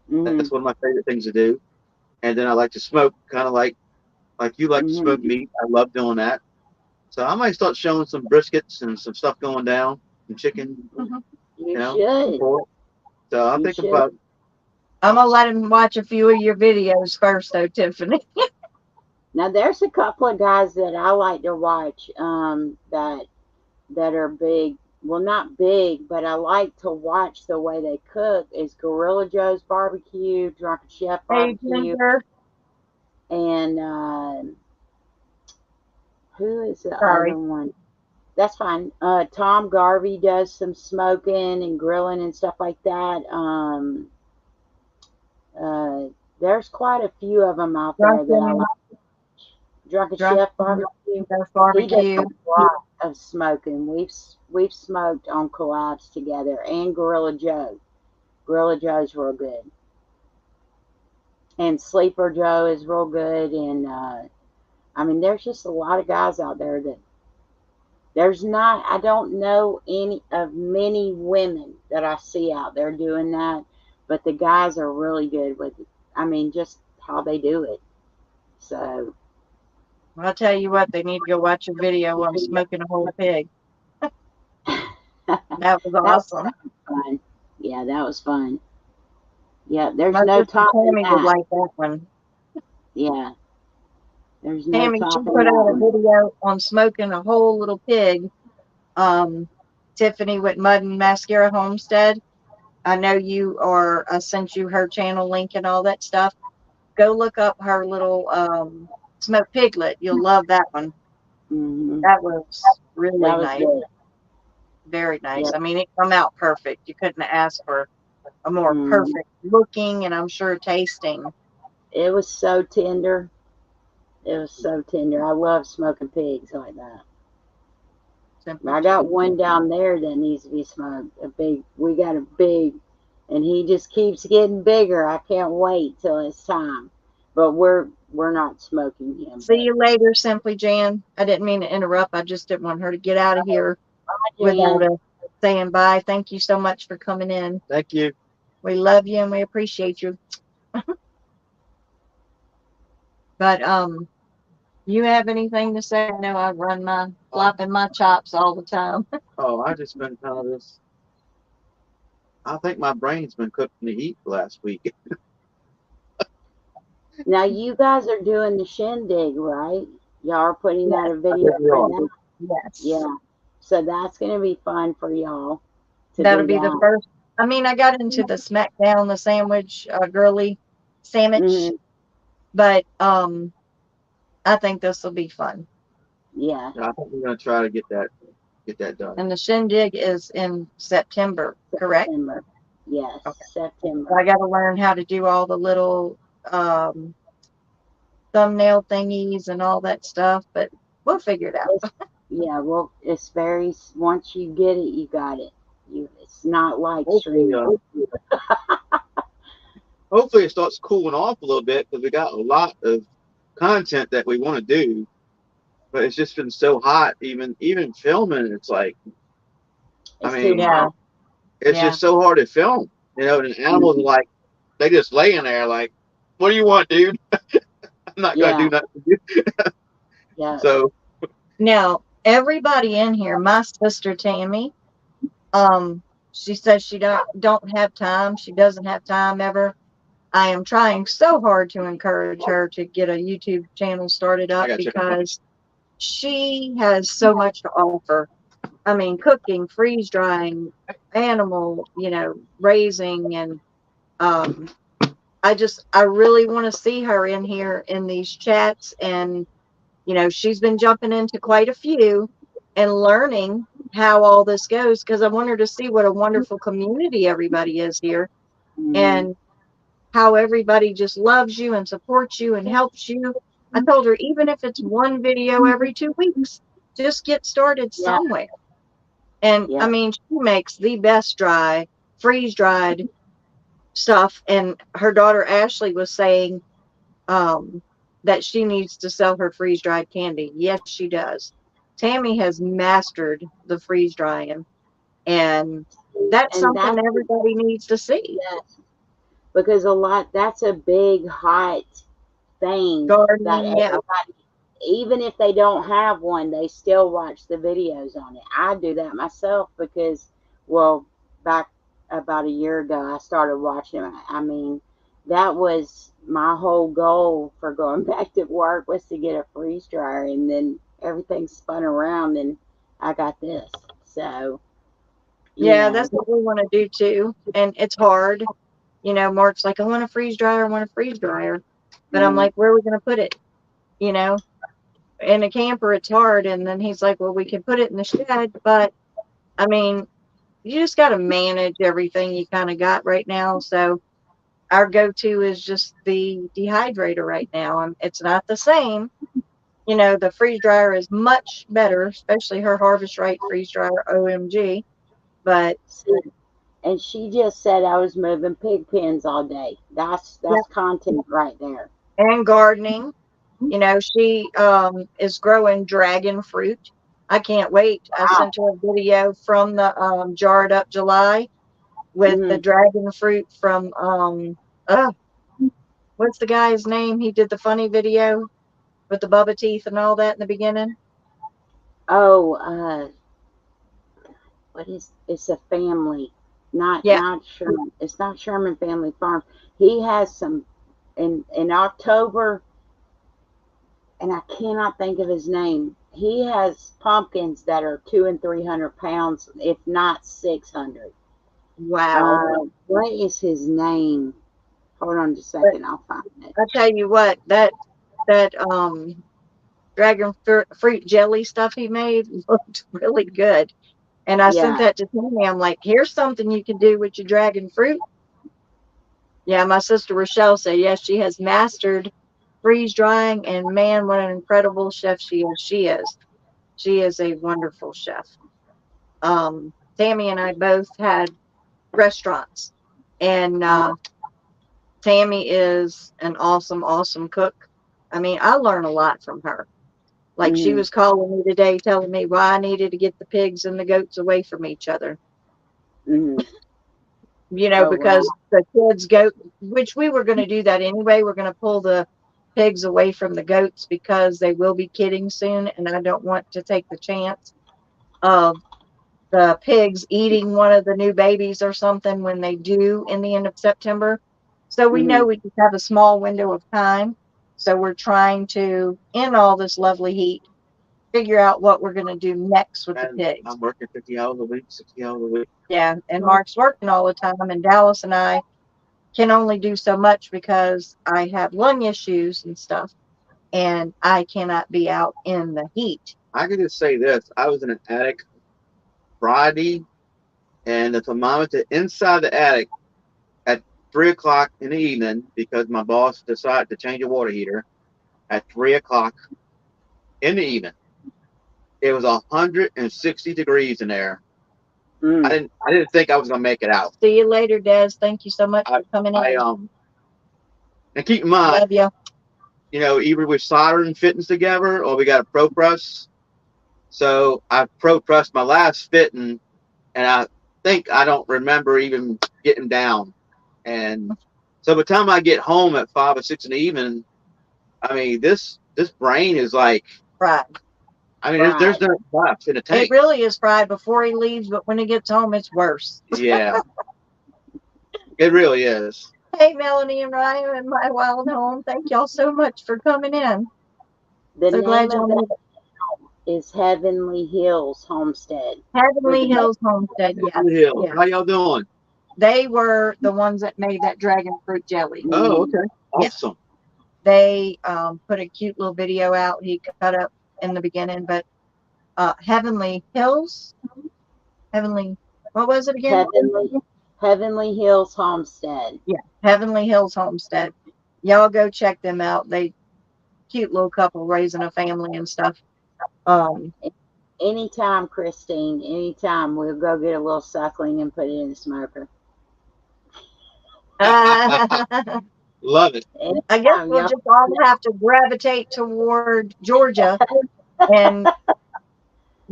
That's one of my favorite things to do. And then I like to smoke, kind of like you like to smoke meat. I love doing that. So I might start showing some briskets and some stuff going down, some chicken. You should. So I'm thinking about. I'm gonna let him watch a few of your videos first, though, Tiffany. Now there's a couple of guys that I like to watch that are big. Well, not big, but I like to watch the way they cook. Is Gorilla Joe's Barbecue, Drunken Chef Hey, Barbecue, Ginger. and who is the Sorry. other one? That's fine. Tom Garvey does some smoking and grilling and stuff like that. There's quite a few of them out there that I like. Drunken Chef Barbecue. He does a lot of smoking. We've smoked on collabs together, and Gorilla Joe. Gorilla Joe's real good, and Sleeper Joe is real good. And I mean, there's just a lot of guys out there that I don't know any of many women that I see out there doing that, but the guys are really good with it. I mean, just how they do it. So I'll tell you what, they need to go watch a video on smoking a whole pig. That was awesome. That was fun. Yeah, that was fun. Yeah, there's no topping that. Would like that one. Yeah. There's no Tammy, she put out a video on smoking a whole little pig. Tiffany with Mud and Mascara Homestead. I know you are, I sent you her channel link and all that stuff. Go look up her little smoked piglet. You'll love that one. Mm-hmm. That was really nice. Good. Very nice. Yeah. I mean, it come out perfect. You couldn't ask for a more perfect looking and I'm sure tasting. It was so tender. It was so tender. I love smoking pigs like that. I got one down there that needs to be smoked. We got a big, and he just keeps getting bigger. I can't wait till it's time. But we're not smoking him. See you later, Simply Jan. I didn't mean to interrupt. I just didn't want her to get out of here without saying bye. Thank you so much for coming in. Thank you. We love you and we appreciate you. But you have anything to say? I know I run my flopping my chops all the time. Oh, I just been kind of this. I think my brain's been cooking the heat last week. Now you guys are doing the shindig, right? Y'all are putting out a video for that. Yes. Yeah. So that's gonna be fun for y'all. That'll be the first. I mean, I got into the SmackDown, the sandwich, girly sandwich, but I think this will be fun. Yeah. I think we're gonna try to get that done. And the shindig is in September, correct? September. Yes, okay. September. So I got to learn how to do all the little thumbnail thingies and all that stuff, but we'll figure it out. Yeah, well, it's very, once you get it, you got it. It's not like streaming. Hopefully it starts cooling off a little bit because we got a lot of content that we want to do, but it's just been so hot. Even filming, it's like, it's just so hard to film. You know, and animals are like, they just laying there like, what do you want, dude? I'm not gonna do nothing. Yeah. So now everybody in here, my sister Tammy, she says she don't have time. She doesn't have time ever. I am trying so hard to encourage her to get a YouTube channel started up because she has so much to offer. I mean, cooking, freeze drying, animal, raising, and I really want to see her in here in these chats. And, she's been jumping into quite a few and learning how all this goes because I want her to see what a wonderful community everybody is here and how everybody just loves you and supports you and helps you. I told her, even if it's one video every 2 weeks, just get started somewhere. And I mean, she makes the best freeze-dried stuff. And her daughter Ashley was saying that she needs to sell her freeze-dried candy. Yes, she does. Tammy has mastered the freeze-drying, and that's something everybody needs to see. Yes. Because that's a big hot thing. Gardening, that everybody, even if they don't have one, they still watch the videos on it. I do that myself because, back about a year ago, I started watching them. I mean, that was my whole goal for going back to work, was to get a freeze dryer, and then everything spun around and I got this. So, Yeah, that's what we want to do too. And it's hard. Mark's like, I want a freeze dryer, I want a freeze dryer. But I'm like, where are we going to put it? In a camper, it's hard. And then he's like, well, we can put it in the shed. But I mean, you just got to manage everything you kind of got right now. So our go-to is just the dehydrator right now. It's not the same. The freeze dryer is much better, especially her Harvest Right freeze dryer, OMG. But and she just said I was moving pig pens all day. That's content right there. And gardening. She is growing dragon fruit. I can't wait. Wow. I sent her a video from the Jarred Up July with the dragon fruit from what's the guy's name? He did the funny video with the Bubba teeth and all that in the beginning. Oh, it's a family, not Sherman. It's not Sherman Family Farm. He has some in October, and I cannot think of his name. He has pumpkins that are 200 and 300 pounds, if not 600. Wow. What is his name? Hold on just a second, I'll find it. I'll tell you what, that dragon fruit jelly stuff he made looked really good. And I sent that to Tammy. I'm like, here's something you can do with your dragon fruit. Yeah, my sister Rochelle said, yes, she has mastered freeze drying, and man, what an incredible chef she is. She is a wonderful chef. Tammy and I both had restaurants, and Tammy is an awesome cook. I mean, I learn a lot from her. Like she was calling me today, telling me why I needed to get the pigs and the goats away from each other. Because the kids go, which we were going to do that anyway. We're going to pull the pigs away from the goats because they will be kidding soon, and I don't want to take the chance of the pigs eating one of the new babies or something when they do in the end of September. So we know we just have a small window of time. So we're trying to, in all this lovely heat, figure out what we're going to do next with the pigs. I'm working 50 hours a week, 60 hours a week. Yeah, and Mark's working all the time, and Dallas and I can only do so much because I have lung issues and stuff, and I cannot be out in the heat. I can just say this. I was in an attic Friday, and the thermometer inside the attic at 3 o'clock in the evening, because my boss decided to change a water heater at 3 o'clock in the evening. It was 160 degrees in there. I didn't think I was gonna make it out. See you later, Des. Thank you so much for coming in. And keep in mind, love you. Either we're soldering fittings together or we got a pro press. So I pro pressed my last fitting, and I think I don't remember even getting down. And so by the time I get home at 5 or 6 in the evening, I mean, this brain is like fried. I mean, there's no left in the tank. It really is fried before he leaves, but when he gets home, it's worse. Yeah, it really is. Hey, Melanie and Ryan in my wild home, thank y'all so much for coming in. The name of it is Heavenly Hills Homestead. Heavenly Hills Homestead, yes. Hills. How y'all doing? They were the ones that made that dragon fruit jelly. Oh, okay. Awesome. Yeah. They put a cute little video out. He cut up in the beginning, but Heavenly Hills, what was it again? Heavenly Hills Homestead. Yeah, Heavenly Hills Homestead. Y'all go check them out. They cute little couple raising a family and stuff. Anytime, Christine, anytime, we'll go get a little suckling and put it in the smoker. Love it. I guess we'll just all have to gravitate toward Georgia and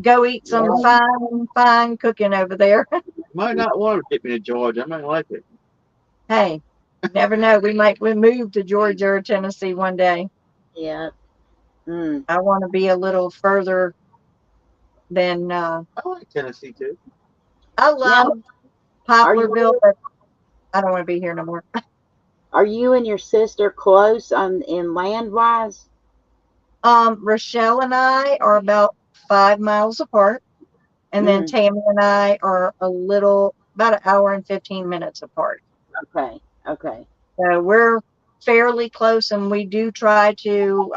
go eat some fine cooking over there. Might not want to get me to Georgia. I might like it. Hey, you never know. We move to Georgia or Tennessee one day. Yeah. I want to be a little further than. I like Tennessee too. I love Poplarville, but I don't want to be here no more. Are you and your sister close in land wise? Rochelle and I are about 5 miles apart, and then Mm, Tammy and I are about an hour and 15 minutes apart. okay. Okay. So we're fairly close, and we do try to,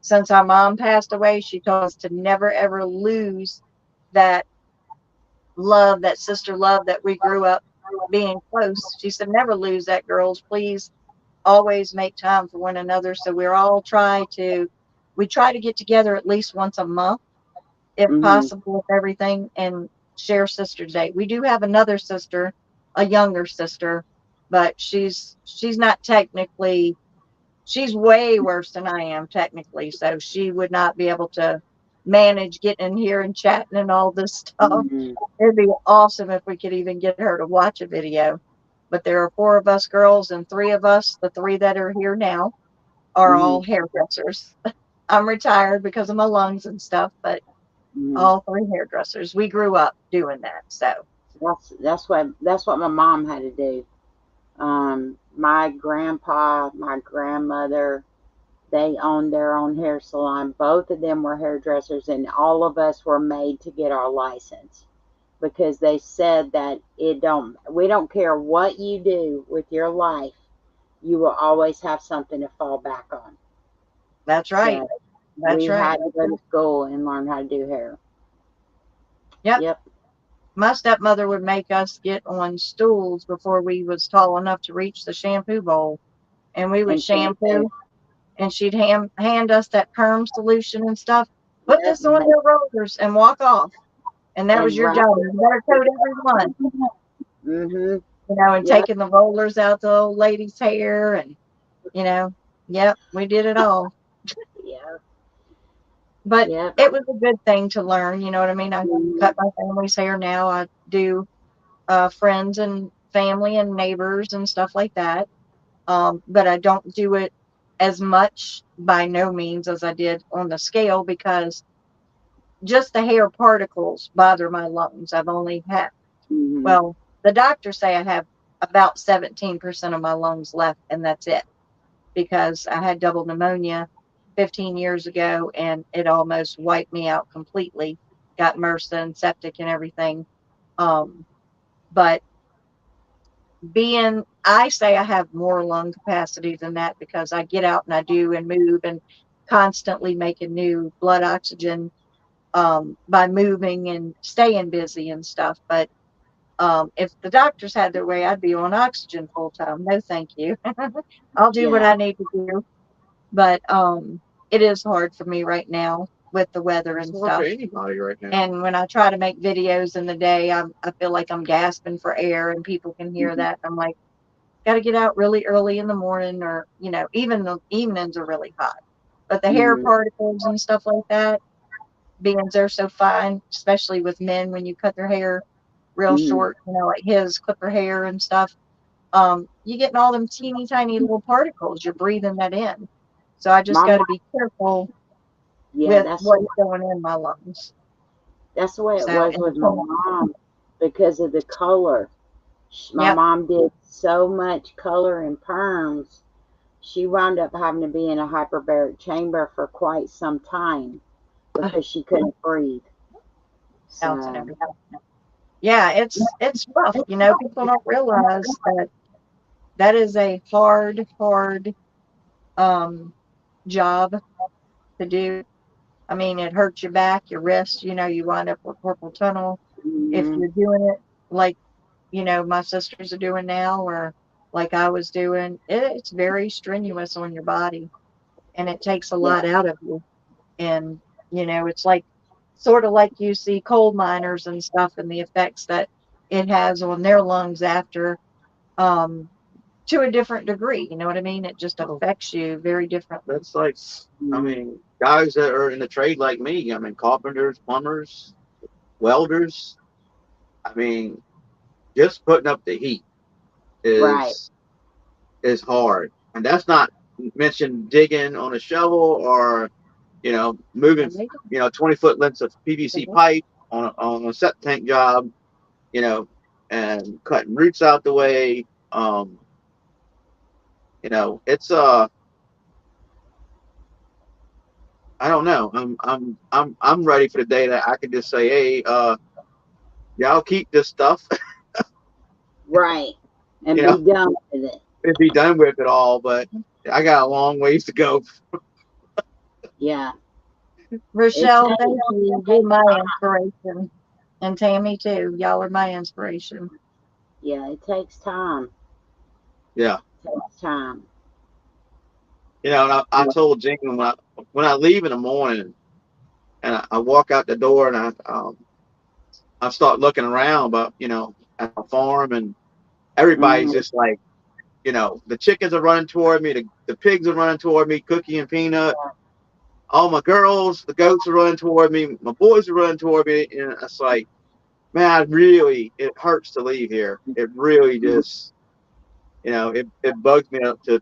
since our mom passed away, she told us to never ever lose that love, that sister love that we grew up being close. She said, never lose that, girls. Please always make time for one another. So we try to get together at least once a month, if Mm-hmm. possible, with everything, and share Sister's Day. We do have another sister, a younger sister, but she's not technically, she's way worse than I am technically, so she would not be able to manage getting in here and chatting and all this stuff. Mm-hmm. It'd be awesome if we could even get her to watch a video. But there are four of us girls, and three of us, the three that are here now, are Mm-hmm. all hairdressers. I'm retired because of my lungs and stuff, but Mm-hmm. all three hairdressers. We grew up doing that. So, That's what my mom had to do. My grandpa, my grandmother, they owned their own hair salon. Both of them were hairdressers, and all of us were made to get our license because they said that we don't care what you do with your life, you will always have something to fall back on. that's right. So That's we right. had to go to school and learn how to do hair. Yep. Yep. My stepmother would make us get on stools before we was tall enough to reach the shampoo bowl, and we would And shampoo. shampoo, and she'd hand us that perm solution and stuff. Put Yep. this on your rollers and walk off. And that was And your wrap job. it. You better coat everyone, Mm-hmm. and Yep. taking the rollers out the old lady's hair, and, you know, yep, we did it all. Yep. But Yep. it was a good thing to learn. You know what I mean? I Mhm. cut my family's hair now. I do friends and family and neighbors and stuff like that. But I don't do it as much, by no means, as I did on the scale, because just the hair particles bother my lungs. I've only had, Mhm. well, the doctors say I have about 17% of my lungs left, and that's it, because I had double pneumonia 15 years ago, and it almost wiped me out completely. Got MRSA and septic and everything. Um, but I say I have more lung capacity than that, because I get out and I do and move and constantly making new blood oxygen, by moving and staying busy and stuff. But if the doctors had their way, I'd be on oxygen full time. No, thank you. I'll do what Yeah. I need to do. But it is hard for me right now with the weather It's and hard for stuff. anybody right now. And when I try to make videos in the day, I feel like I'm gasping for air, and people can hear Mhm. that. I'm like, got to get out really early in the morning, or, even the evenings are really hot. But the hair Mhm. particles and stuff like that, being they're so fine, especially with men when you cut their hair real Mhm. short, like his clipper hair and stuff, you getting all them teeny tiny little particles. You're breathing that in. So I just My got mom, to be careful yeah, with what's going in my lungs. that's the way it So, was and with my mom because of the color. My yep. mom did so much color and perms. She wound up having to be in a hyperbaric chamber for quite some time because she couldn't breathe. Else and So, everything. Yeah, it's rough. People don't realize that that is a hard um job to do. I mean, it hurts your back, your wrist, you wind up with carpal tunnel if mhm. you're doing it like, my sisters are doing now, or like I was doing. It's very strenuous on your body, and it takes a Yeah. lot out of you. And, it's like, sort of like you see coal miners and stuff, and the effects that it has on their lungs after, um, to a different degree. You know what I mean? It just Oh, affects you very differently. that's like, I Mhm. mean, guys that are in the trade like me. I mean, carpenters, plumbers, welders. I mean, just putting up the heat Right. is hard, and that's not mention digging on a shovel or moving 20-foot lengths of PVC pipe on a septic tank job, you know, and cutting roots out the way. Um, You know, it's I don't know. I'm ready for the day that I can just say, hey, y'all keep this stuff, Right. And you be know, done with it. and be done with it all. But I got a long ways to go. Yeah. It Rochelle, takes, thank you. You're my inspiration. And Tammy too. Y'all are my inspiration. yeah, it takes time. Yeah. It takes time. You know, and I told Jean when I leave in the morning and I walk out the door and I start looking around, but you know, at the farm and everybody's Mm-hmm. just like, you know, the chickens are running toward me, the pigs are running toward me, Cookie and Peanut, all my girls, the goats are running toward me, my boys are running toward me, and it's like, man, it hurts to leave here. It really just, you know, it bugs me up to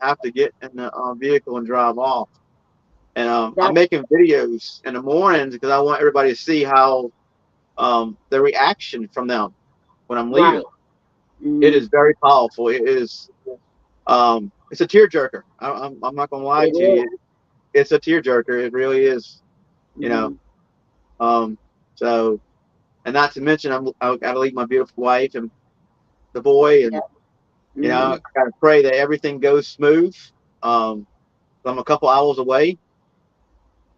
have to get in the vehicle and drive off. And I'm That's making videos in the mornings because I want everybody to see how the reaction from them when I'm leaving. right. It Mm-hmm. is very powerful. It is it's a tearjerker. I'm not gonna lie It to is. you. It's a tearjerker. It really is. You know. Mm-hmm. So and not to mention I got to leave my beautiful wife and the boy, Yeah. and you know Mm-hmm. I got to pray that everything goes smooth. Um, I'm a couple hours away.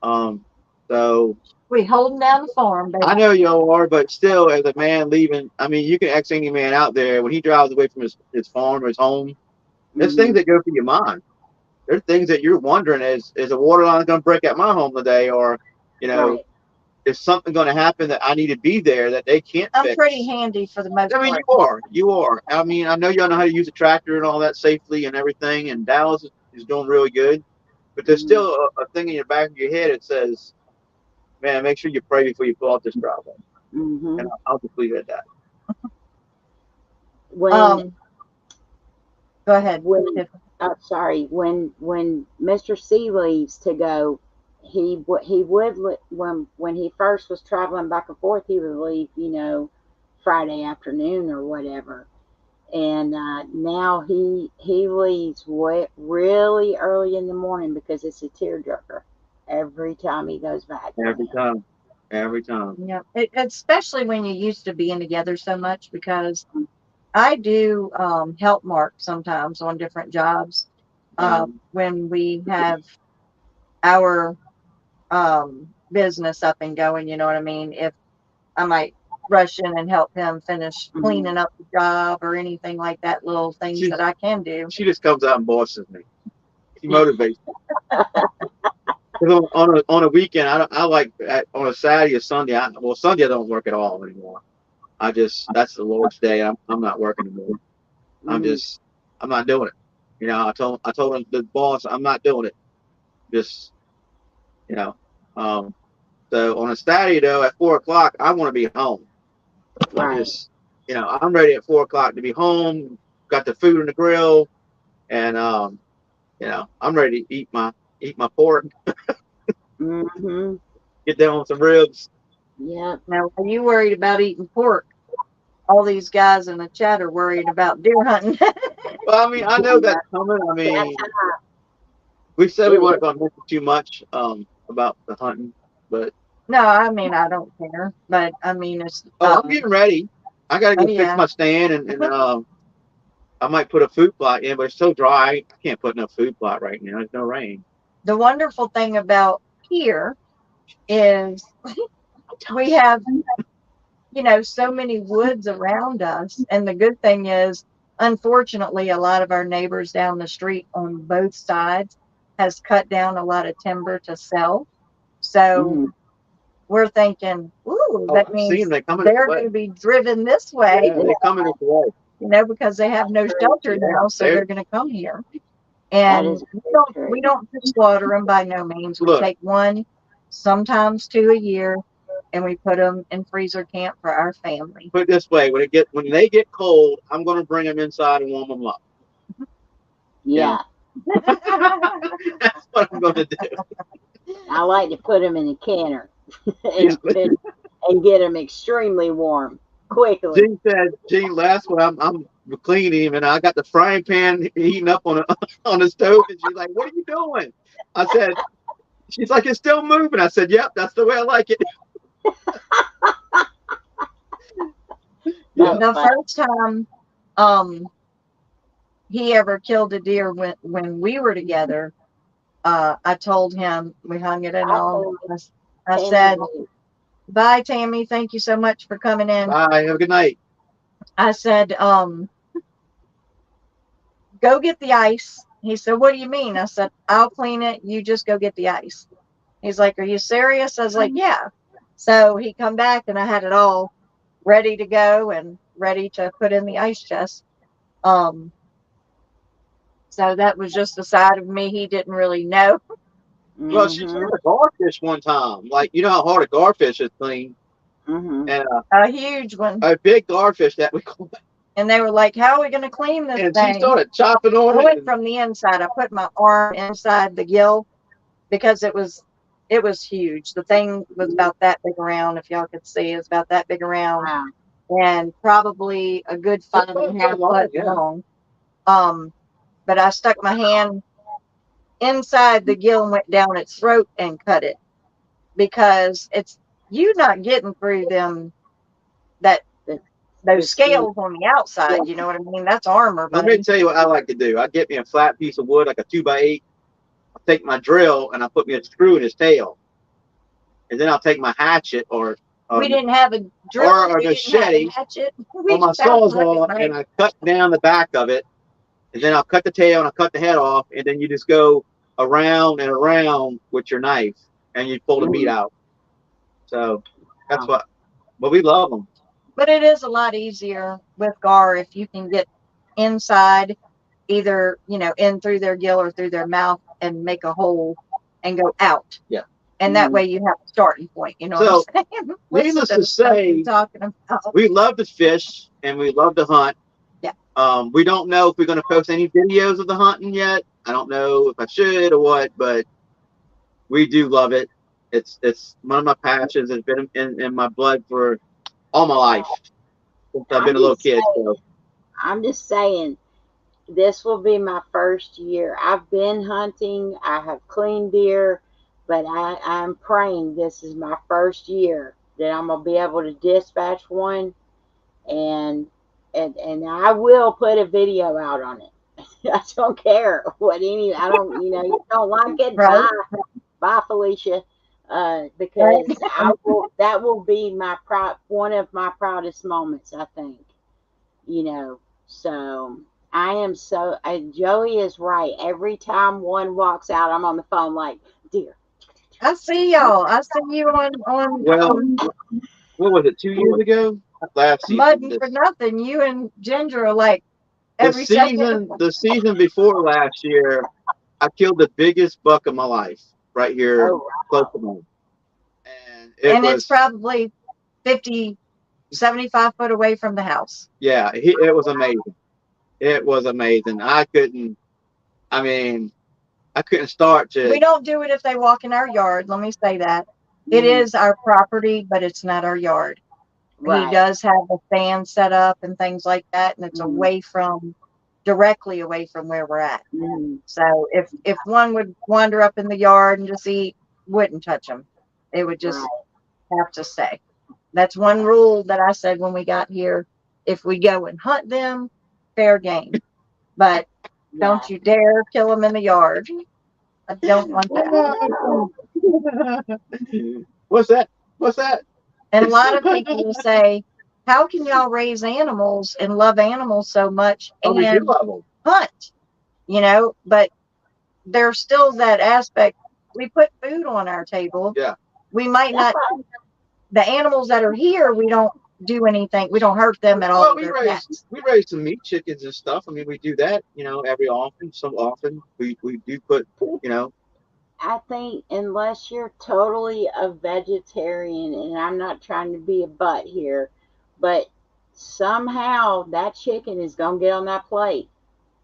Um, so We holding down the farm, I baby. know you are, but still, as a man leaving, I mean, you can ask any man out there when he drives away from his farm or his home. There's things Mm-hmm. that go through your mind. There's things that you're wondering: is a water line going to break at my home today, or you know, Right. is something going to happen that I need to be there that they can't I'm pretty fix? handy for the most I mean, part. you are. I mean, I know y'all know how to use a tractor and all that safely and everything, and Dallas is doing really good. But there's Mm-hmm. still a thing in your back of your head that says, "Man, make sure you pray before you pull out this driveway." And Mm-hmm. I'll just leave it at that. When Um, Go ahead, when Tiffany. sorry, when Mr. C leaves to go, he would when he first was traveling back and forth, he would leave, Friday afternoon or whatever. And now he leaves really early in the morning because it's a tearjerker every time he goes back for Every him. time. Every time. Yeah, especially when you used to being together so much, because I do help Mark sometimes on different jobs when we have our business up and going. You know what I mean? If I might rush in and help him finish Mhm. cleaning up the job or anything like that, little things She that I can do. she just comes out and bosses me. She motivates me. 'Cause on a weekend, I like on a Saturday or Sunday. Well, Sunday I don't work at all anymore. That's the Lord's day. I'm not working anymore. I'm Mhm. just I'm not doing it. You know, I told him the boss I'm not doing it. Just you know. Um, so on a Saturday though, at 4 o'clock, I want to be home. I'm Right. just I'm ready at 4 o'clock to be home. Got the food in the grill, and I'm ready to eat my pork, Mhm. get down on some ribs. Yep. Now, are you worried about eating pork? All these guys in the chat are worried about deer hunting. Well, I mean, I know that's coming. I That's mean, how we said we it weren't is. going to mention too much about the hunting, but No, I mean I don't care, but I mean it's I'm getting ready. I got to oh go fix yeah. my stand, and I might put a food plot in, but it's so dry. I can't put no food plot right now. There's no rain. The wonderful thing about here is we have, so many woods around us. And the good thing is, unfortunately, a lot of our neighbors down the street on both sides has cut down a lot of timber to sell. So Mhm. we're thinking, ooh, Oh, that I've seen them. means They coming this they're way. going to be driven this way, Yeah, they coming this way. because they have no True. shelter now. So They they're going to come here. That And is we very don't true. we don't slaughter them by no means. We look. take one, sometimes two a year, and we put them in freezer camp for our family. Put it this way: when they get cold, I'm going to bring them inside and warm them up. You know, Yeah. that's what I'm going to do. I like to put them in a canner Yeah, and get them extremely warm. quickly. Gene last one I'm cleaning him, and I got the frying pan heating up on on the stove, and she's like, "What are you doing?" I said, "She's like, it's still moving." I said, "Yep, that's the way I like it." Yeah. The first time he ever killed a deer when we were together, I told him, we hung it and all. I said, "Bye, Tammy. Thank you so much for coming in. Bye. Have a good night." I said, "Go get the ice." He said, "What do you mean?" I said, "I'll clean it. You just go get the ice." He's like, "Are you serious?" I was like, "Yeah." So he come back and I had it all ready to go and ready to put in the ice chest. So that was just a side of me he didn't really know. Well, she cleaned a garfish one time. Like, you know how hard a garfish is clean? Mm-hmm. And a huge one. A big garfish that we caught. And they were like, "How are we going to clean this and thing?" She started chopping on I it. went from the inside. I put my arm inside the gill because it was huge. The thing was about that big around. If y'all could see, it's about that big around. Wow. And probably a good 5.5 foot long. But I stuck my hand inside the gill and went down its throat and cut it, because you're not getting through those scales on the outside. Yeah. You know what I mean? That's armor. Let me tell you what I like to do. I get me a flat piece of wood, like a 2x8. I'll take my drill and I put me a screw in his tail, and then I'll take my hatchet or we didn't have a drill or a machete on my sawzall, and I cut down the back of it, and then I'll cut the tail and I'll cut the head off, and then you just go around and around with your knife, and you pull the meat out. So that's but we love them. But it is a lot easier with gar if you can get inside, either, in through their gill or through their mouth, and make a hole and go out. Yeah. And that way you have a starting point. You know so, what I'm saying? Needless to say, talking about. We love to fish and we love to hunt. Yeah. We don't know if we're going to post any videos of the hunting yet. I don't know if I should or what, but we do love it. It's one of my passions. It's been in my blood for all my life since I've been a little kid. So. I'm just saying, this will be my first year. I've been hunting. I have cleaned deer, but I'm praying this is my first year that I'm gonna be able to dispatch one, and I will put a video out on it. I don't care what any. I don't. You don't like it. Right. Bye, Felicia. Because that will be one of my proudest moments, I think. So I am Joey is right. Every time one walks out, I'm on the phone like, "Dear." I see y'all. I see you on. Well, what was it? 2 years ago? Last season. Mudding for nothing. You and Ginger are like every second. The season before last year, I killed the biggest buck of my life right here close to home. And it's probably 50, 75 foot away from the house. Yeah, it was amazing. It was amazing. I couldn't start to. We don't do it if they walk in our yard. Let me say that. It is our property, but it's not our yard. Right. He does have a fan set up and things like that, and it's directly away from where we're at. So if one would wander up in the yard and just eat, wouldn't touch them. It would just have to stay. That's one rule that I said when we got here. If we go and hunt them, fair game. But don't you dare kill them in the yard. I don't want that. What's that? And a lot of people will say, "How can y'all raise animals and love animals so much and hunt?" But there's still that aspect. We put food on our table. Yeah. We might not. The animals that are here, we don't do anything. We don't hurt them at all. Well, we raise some meat chickens and stuff. I mean, we do that, so often we do put, I think unless you're totally a vegetarian, and I'm not trying to be a butt here, but somehow that chicken is going to get on that plate.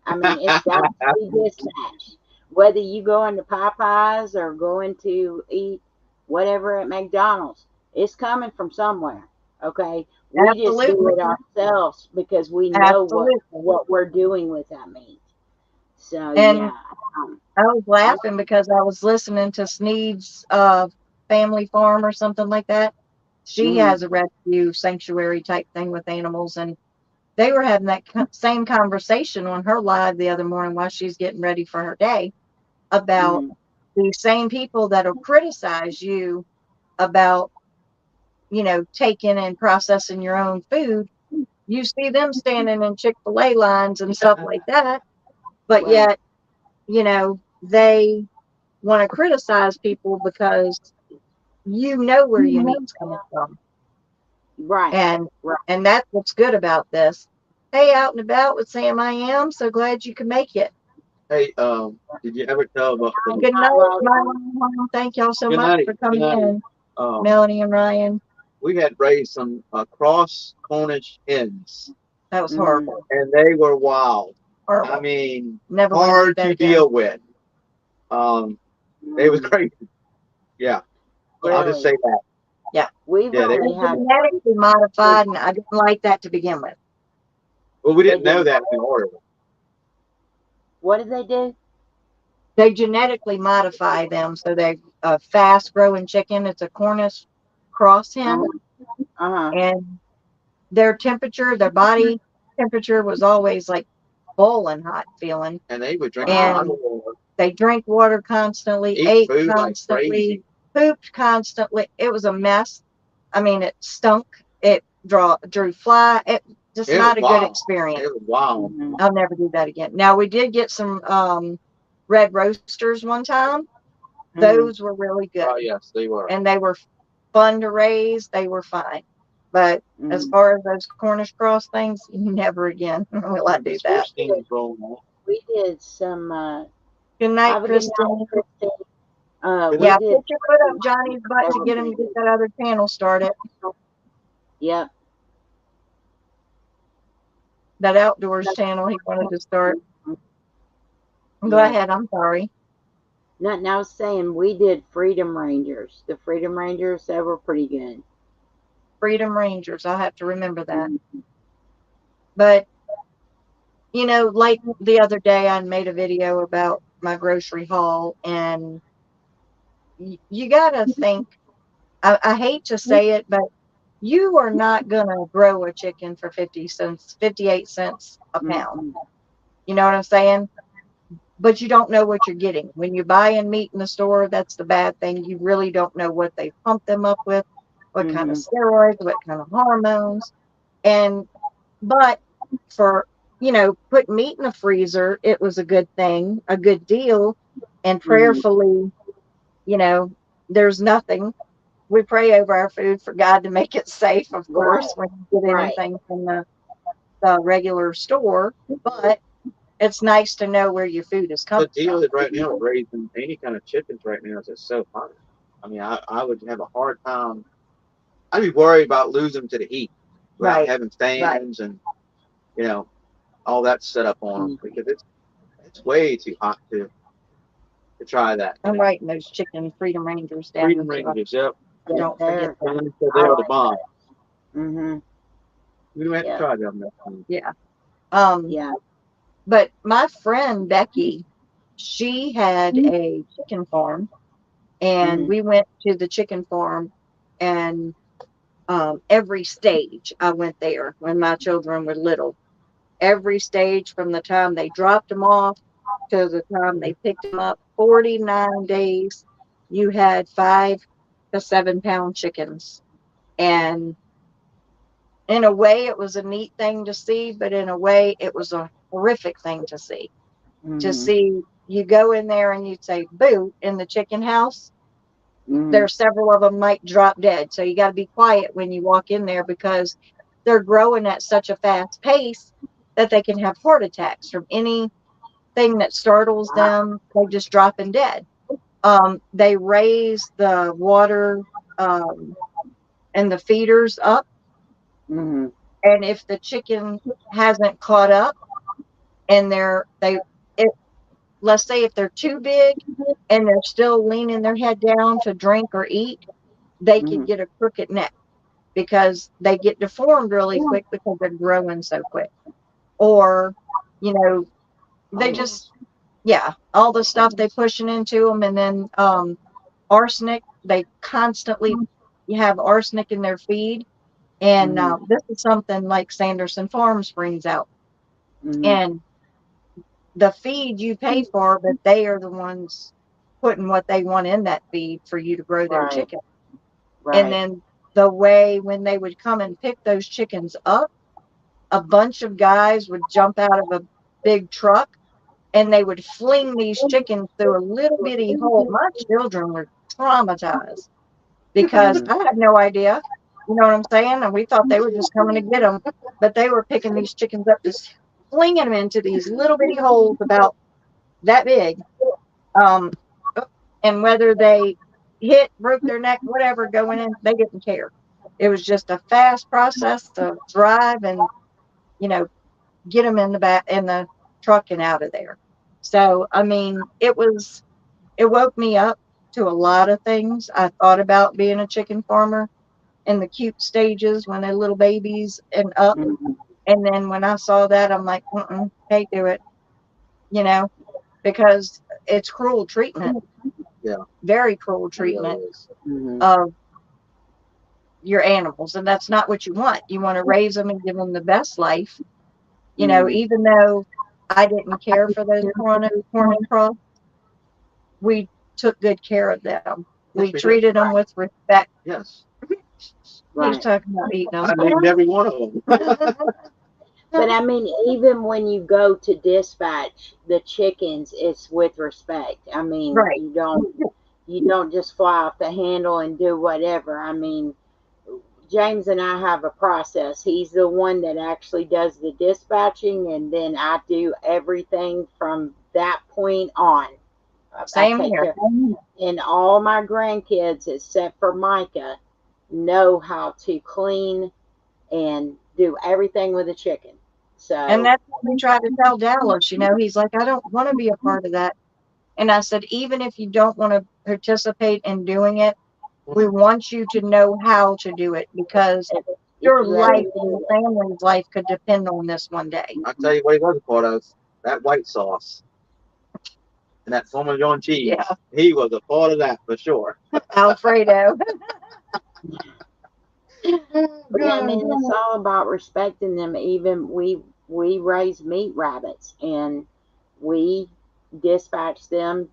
I mean, it's got to be dispatched. Whether you go into Popeyes or going to eat whatever at McDonald's, it's coming from somewhere. Okay. We just do Absolutely. it ourselves because we know Absolutely. what we're doing with that meat. So And yeah. I was laughing because I was listening to Sneed's family farm or something like that. She has a rescue sanctuary type thing with animals, and they were having that same conversation on her live the other morning while she's getting ready for her day about the same people that'll criticize you about, you know, taking and processing your own food. You see them standing in Chick-fil-A lines and stuff like that, but Right. yet, you know, they want to criticize people because you know where your meat's coming from. Right. And Right. and that's what's good about this. Hey, out and about with Sam, I am so glad you could make it. Hey, did you ever tell about the Good night, my mom. Thank y'all so good much night, for good coming night. in, Melanie and Ryan. We had raised some cross Cornish hens, That was horrible. and they were wild. Horrible. I mean, Never hard to deal with. They was crazy. Yeah, Really? I'll just say that. Yeah, we've only had genetically modified, and I didn't like that to begin with. Well, we didn't know that in order. What did they do? They genetically modify them so they're a fast growing chicken. It's a Cornish cross hen, and their temperature, their body temperature was always like boiling hot feeling. And they would drink and they drank water constantly, ate constantly, pooped constantly. It was a mess. I mean, it stunk. It drew fly. It just not a good experience. It was wild. I'll never do that again. Now we did get some red roasters one time. Those were really good. Oh yes, they were. And they were fun to raise. They were fine. But as far as those Cornish cross things, never again will I do that. We did some. Good night, Kristen. Yeah, put your foot up Johnny's butt to get him to get that other channel started. Yep. That outdoors channel he wanted to start. Go ahead, I'm sorry. Nothing, I was saying we did Freedom Rangers. The Freedom Rangers, they were pretty good. Freedom Rangers, I'll have to remember that. But, you know, like the other day I made a video about my grocery haul, and you got to think, I hate to say it, but you are not going to grow a chicken for 58 cents a pound. You know what I'm saying? But you don't know what you're getting. When you're buying meat in the store, that's the bad thing. You really don't know what they pump them up with, what kind of steroids, what kind of hormones. But for, you know, put meat in the freezer, it was a good thing, a good deal. And prayerfully, you know, there's nothing. We pray over our food for God to make it safe, of course, when you get anything from the regular store. But it's nice to know where your food is coming from. The deal is right now with raising any kind of chickens right now is just so hard. I mean, I would have a hard time. I'd be worried about losing them to the heat, having fans and, you know, all that set up on them, because it's way too hot to try that. I'm writing those chicken Freedom Rangers down. Freedom Rangers, yep. Don't forget that. They are the bomb. We don't have to try them. Yeah. But my friend Becky, she had a chicken farm, and we went to the chicken farm, and every stage I went there when my children were little. Every stage from the time they dropped them off to the time they picked them up, 49 days, you had 5 to 7 pound chickens. And in a way, it was a neat thing to see, but in a way, it was a horrific thing to see. To see, you go in there and you'd say, boo, in the chicken house. There's several of them might drop dead. So you got to be quiet when you walk in there, because they're growing at such a fast pace that they can have heart attacks from anything that startles them. They just dropping dead. They raise the water and the feeders up. And if the chicken hasn't caught up, and let's say if they're too big and they're still leaning their head down to drink or eat, they could get a crooked neck, because they get deformed really quick because they're growing so quick. Or, you know, they just, yeah, all the stuff they pushing into them. And then arsenic, they constantly have arsenic in their feed. And this is something like Sanderson Farms brings out. And the feed you pay for, but they are the ones putting what they want in that feed for you to grow their chicken. And then the way when they would come and pick those chickens up, a bunch of guys would jump out of a big truck and they would fling these chickens through a little bitty hole. My children were traumatized because I had no idea. You know what I'm saying? And we thought they were just coming to get them, but they were picking these chickens up, just flinging them into these little bitty holes about that big. And whether they hit, broke their neck, whatever, going in, they didn't care. It was just a fast process to drive and, you know, get them in the back in the truck and out of there. So, I mean, it woke me up to a lot of things. I thought about being a chicken farmer in the cute stages when they're little babies and up. And then when I saw that, I'm like, can't do it, you know, because it's cruel treatment. Yeah. Very cruel treatment of your animals. And that's not what you want. You want to raise them and give them the best life. You know, even though I didn't care for those corn and cross, we took good care of them. We treated them with respect. Yes. He's talking about eating them. I named every one of them. But I mean, even when you go to dispatch the chickens, it's with respect. I mean, you don't just fly off the handle and do whatever. I mean, James and I have a process. He's the one that actually does the dispatching, and then I do everything from that point on. Same here. And all my grandkids, except for Micah, know how to clean and do everything with a chicken. So, and that's what we try to tell Dallas. You know, he's like, I don't want to be a part of that. And I said, even if you don't want to participate in doing it, we want you to know how to do it, because your life and your family's life could depend on this one day. I'll tell you what he was a part of. That white sauce and that Parmesan cheese. Yeah. He was a part of that for sure. Alfredo. But I mean, it's all about respecting them. Even we raise meat rabbits and we dispatch them,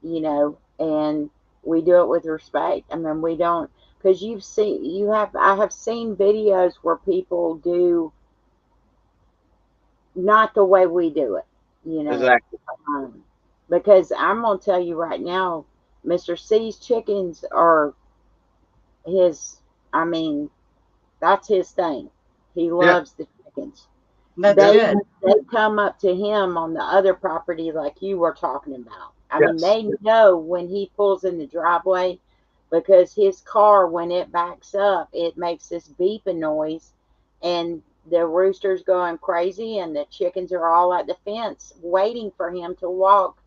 you know, and we do it with respect. I mean, we don't, because I have seen videos where people do not the way we do it, you know. Exactly. Because I'm gonna tell you right now, Mr. C's chickens are his. I mean, that's his thing. He loves the chickens. They come up to him on the other property like you were talking about. I mean, they know when he pulls in the driveway, because his car, when it backs up, it makes this beeping noise, and the rooster's going crazy, and the chickens are all at the fence waiting for him to walk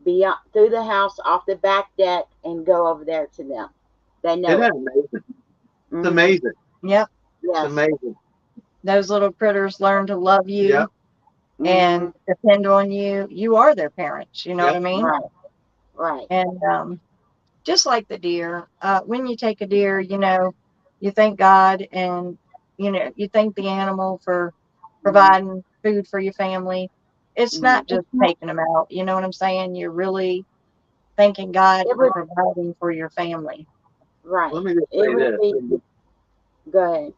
beyond through the house, off the back deck, and go over there to them. They know. Isn't that amazing? It's amazing. Yep. Yes. It's amazing. Those little critters learn to love you and depend on you. You are their parents. You know what I mean? Right. And just like the deer, when you take a deer, you know, you thank God, and, you know, you thank the animal for providing food for your family. It's not just taking them out. You know what I'm saying? You're really thanking God for providing for your family. Right. Let me just say this. Go ahead.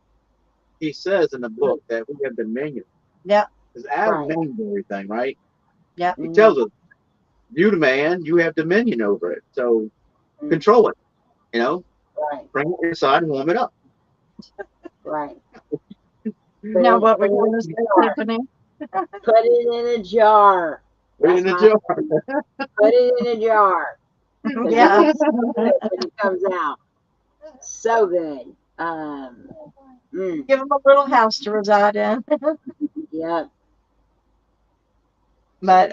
He says in the book that we have dominion. Yeah. Because Adam named everything, right? Yeah. He tells us, you the man, you have dominion over it. So control it. You know? Right. Bring it inside and warm it up. Right. Now what we're going to say, Tiffany? Put it in a jar. Put it in a jar. Put it in a jar. Yeah. It comes out. So good. Give them a little house to reside in. Yeah. But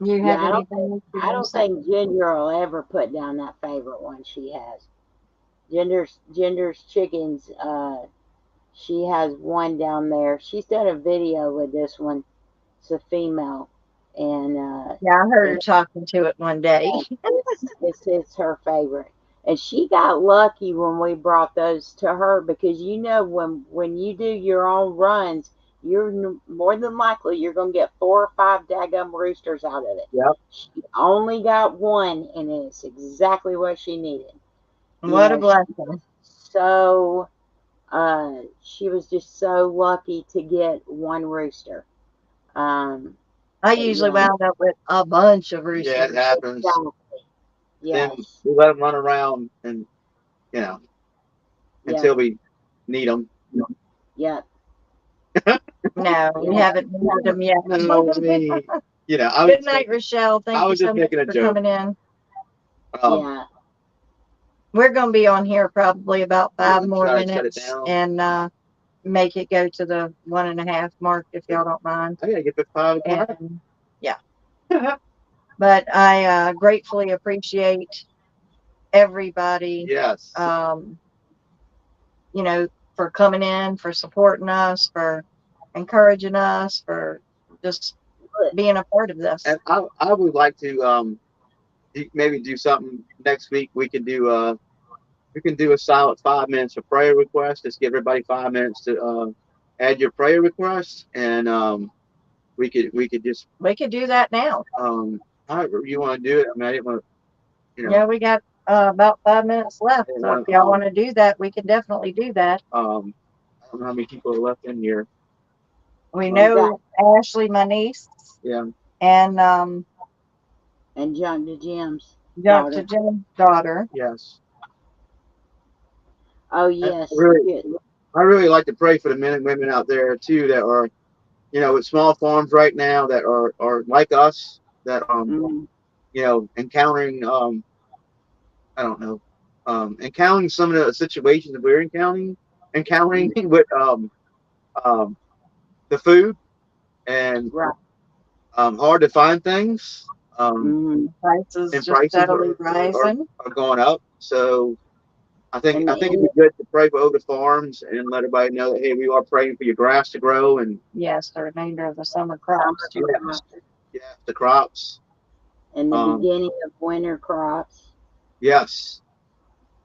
you have anything? I don't think Ginger will ever put down that favorite one she has. Ginger's chickens. She has one down there. She's done a video with this one. It's a female, and Yeah, I heard her talking to it one day. this is her favorite. And she got lucky when we brought those to her, because when you do your own runs, you're more than likely you're gonna get 4 or 5 daggum roosters out of it. Yep. She only got one, and it's exactly what she needed. What a blessing! So, she was just so lucky to get one rooster. I usually wound up with a bunch of roosters. Yeah, it happens. Exactly. Then Yes. we let them run around, and until we need them. Yeah. No, we haven't needed them yet. Good night, Rochelle. Thank you so much for coming in. Yeah. We're going to be on here probably about 5 more minutes and make it go to the 1.5 mark, if y'all don't mind. I got to get to 5 o'clock. Yeah. But I gratefully appreciate everybody. Yes. For coming in, for supporting us, for encouraging us, for just being a part of this. And I would like to maybe do something next week. We can do a silent 5 minutes of prayer request. Just give everybody 5 minutes to add your prayer request, and we could do that now. However you want to do it. I mean, I didn't want to. Yeah, we got about 5 minutes left. So if y'all want to do that, we can definitely do that. I don't know how many people are left in here. We know Ashley, my niece. Yeah. And Dr. Jim's daughter. Yes. Oh yes. I really like to pray for the men and women out there too that are, with small farms right now that are like us, that encountering encountering some of the situations that we're encountering with the food and hard to find things. Prices steadily rising are going up. So I think it'd be good to pray for the farms and let everybody know that, hey, we are praying for your grass to grow, and yes, the remainder of the summer crops too. Yeah, the crops. And the beginning of winter crops. Yes.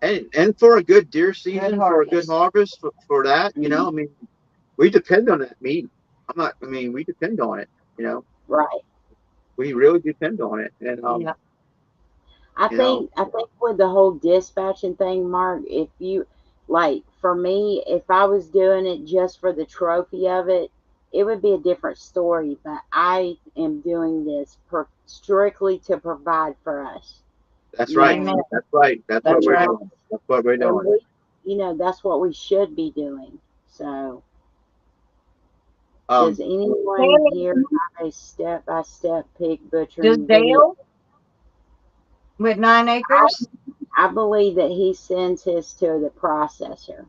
And for a good deer season, for a good harvest, for that, I mean, we depend on that meat. We depend on it, Right. We really depend on it. And I think with the whole dispatching thing, Mark, if you for me, if I was doing it just for the trophy of it, it would be a different story. But I am doing this strictly to provide for us. That's right. That's right. That's what we're doing. That's what we're doing. That's what we should be doing. So, does anyone here have a step-by-step pig butchering? Does Dale with 9 acres? I believe that he sends his to the processor.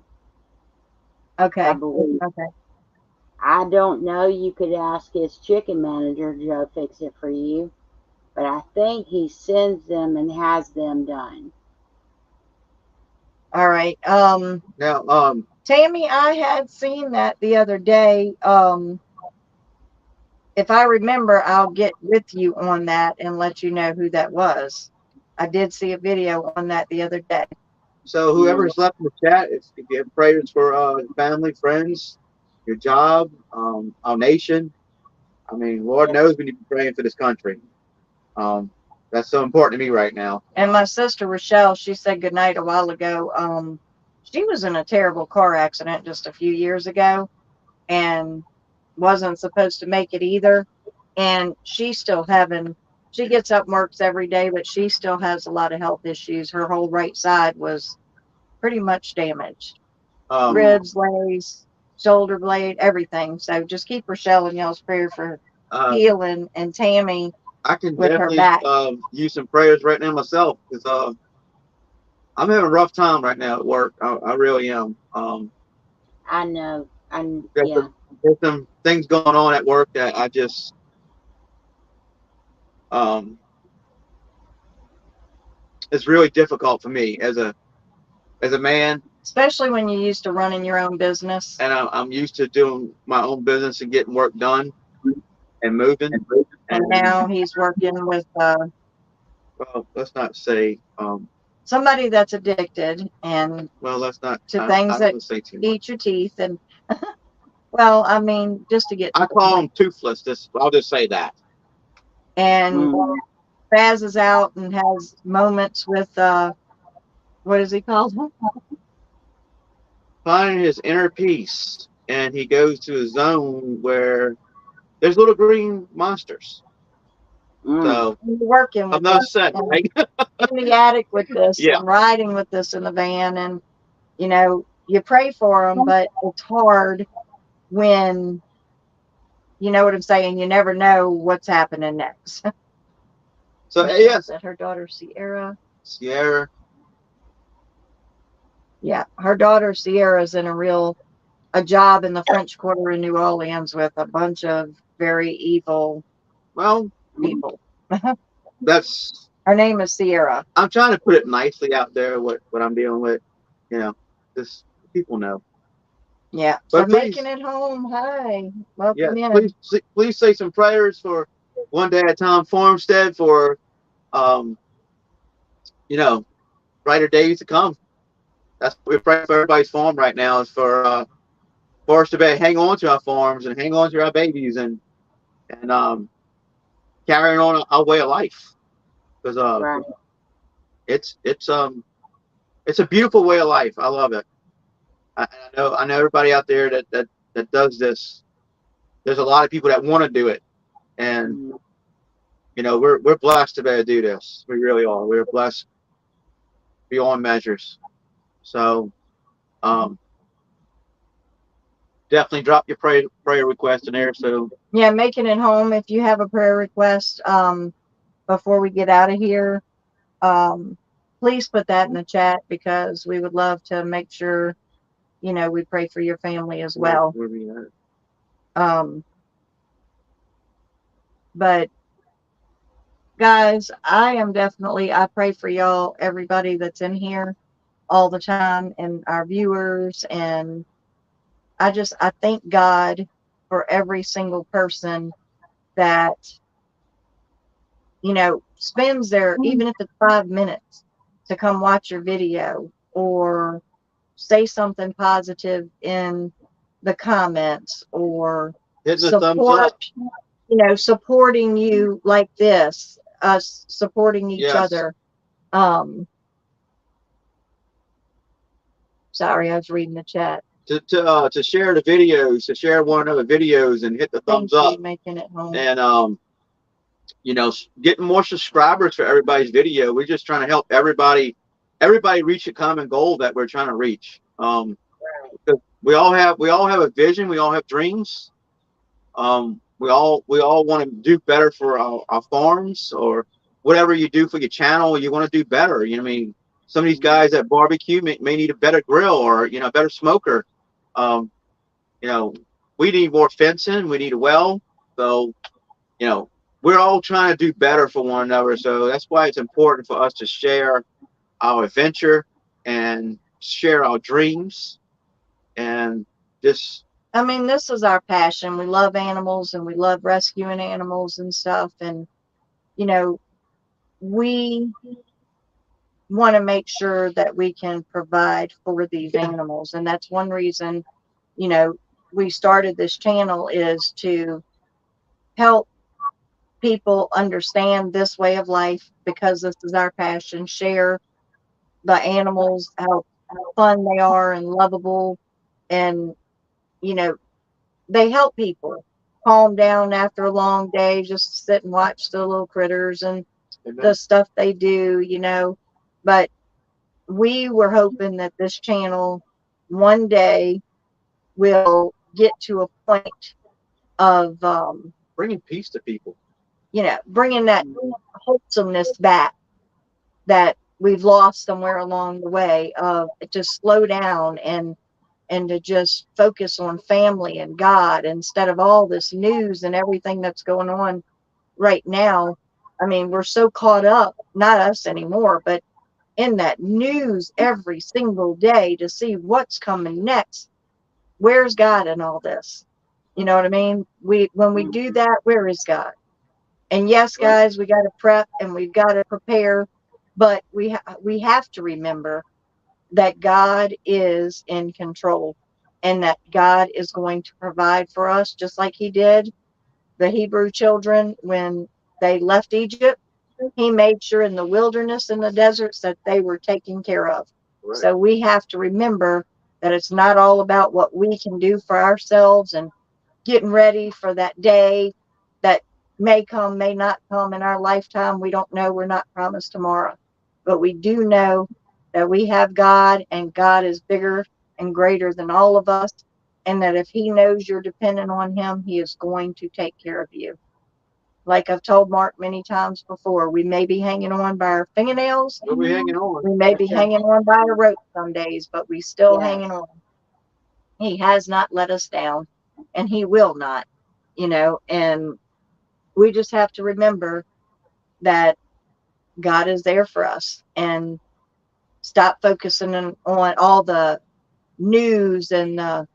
Okay. I believe. Okay. I don't know. You could ask his chicken manager, Joe Fix It For You. But I think he sends them and has them done. All right. Now, Tammy, I had seen that the other day. If I remember, I'll get with you on that and let you know who that was. I did see a video on that the other day. So whoever's left in the chat, if you have prayers for family, friends, your job, our nation. I mean, Lord knows we need to be praying for this country. That's so important to me right now. And my sister Rochelle, she said goodnight a while ago. She was in a terrible car accident just a few years ago and wasn't supposed to make it either. And she's still she gets up and works every day, but she still has a lot of health issues. Her whole right side was pretty much damaged. Ribs, legs, shoulder blade, everything. So just keep Rochelle in y'all's prayer for healing, and Tammy. I can definitely use some prayers right now myself, because I'm having a rough time right now at work. I really am. I know. There's some things going on at work that I just it's really difficult for me as a as a man. Especially when you're used to running your own business. And I'm used to doing my own business and getting work done and moving. And now he's working with well, let's not say somebody that's addicted and well, let's not to things that eat your teeth and well, I mean, just to get. I call him toothless. I'll just say that. And Baz is out and has moments with what is he called? Finding his inner peace, and he goes to a zone where there's little green monsters. So working with I'm not saying in the attic with this and riding with this in the van, and you know, you pray for them, but it's hard when you know what I'm saying. You never know what's happening next. So yes, that her daughter Sierra. Yeah, her daughter Sierra's in a job in the French Quarter in New Orleans with a bunch of very evil people. That's her name is Sierra. I'm trying to put it nicely out there what I'm dealing with, you know, just people know. Yeah, but making it home. Hi, welcome in. Please say some prayers for One Day at a Time Farmstead for you know, brighter days to come. That's what we're praying for everybody's farm right now, is for us to hang on to our farms and hang on to our babies and carrying on our way of life. Because it's a beautiful way of life. I love it. I know everybody out there that does this. There's a lot of people that want to do it, and you know, we're blessed to be able to do this. We really are. We're blessed beyond measures. So definitely drop your prayer request in there. So yeah, making it home. If you have a prayer request before we get out of here, please put that in the chat, because we would love to make sure, you know, we pray for your family as well. Where we at? But guys, I pray for y'all, everybody that's in here all the time, and our viewers, and I thank God for every single person that, you know, spends their, even if it's 5 minutes, to come watch your video or say something positive in the comments, or support, you know, supporting you like this, us supporting each other. Sorry, I was reading the chat. To share the videos, to share one another videos, and hit the thumbs up. Making it home. And you know, getting more subscribers for everybody's video. We're just trying to help everybody reach a common goal that we're trying to reach. Because we all have a vision. We all have dreams. We all want to do better for our farms, or whatever you do for your channel. You want to do better. You know what I mean? Some of these guys that barbecue may need a better grill, or, you know, a better smoker. You know, we need more fencing. We need a well. So, you know, we're all trying to do better for one another. So that's why it's important for us to share our adventure and share our dreams, and just, I mean, this is our passion. We love animals, and we love rescuing animals and stuff. And, you know, we want to make sure that we can provide for these animals. And that's one reason, you know, we started this channel, is to help people understand this way of life, because this is our passion. Share the animals, how fun they are and lovable, and, you know, they help people calm down after a long day, just sit and watch the little critters and the stuff they do, you know. But we were hoping that this channel one day will get to a point of bringing peace to people, you know, bringing that wholesomeness back that we've lost somewhere along the way, of to slow down and to just focus on family and God, instead of all this news and everything that's going on right now. I mean, we're so caught up, not us anymore, but in that news every single day to see what's coming next. Where's God in all this? You know what I mean? When we do that, where is God? And yes, guys, we got to prep and we've got to prepare, but we have to remember that God is in control and that God is going to provide for us, just like he did the Hebrew children when they left Egypt. He made sure in the wilderness and the deserts that they were taken care of. Right. So we have to remember that it's not all about what we can do for ourselves and getting ready for that day that may come, may not come in our lifetime. We don't know. We're not promised tomorrow. But we do know that we have God, and God is bigger and greater than all of us. And that if he knows you're dependent on him, he is going to take care of you. Like I've told Mark many times before, we may be hanging on by our fingernails. We'll be hanging on. We may be hanging on by a rope some days, but we still hanging on. He has not let us down, and he will not, you know, and we just have to remember that God is there for us and stop focusing on all the news and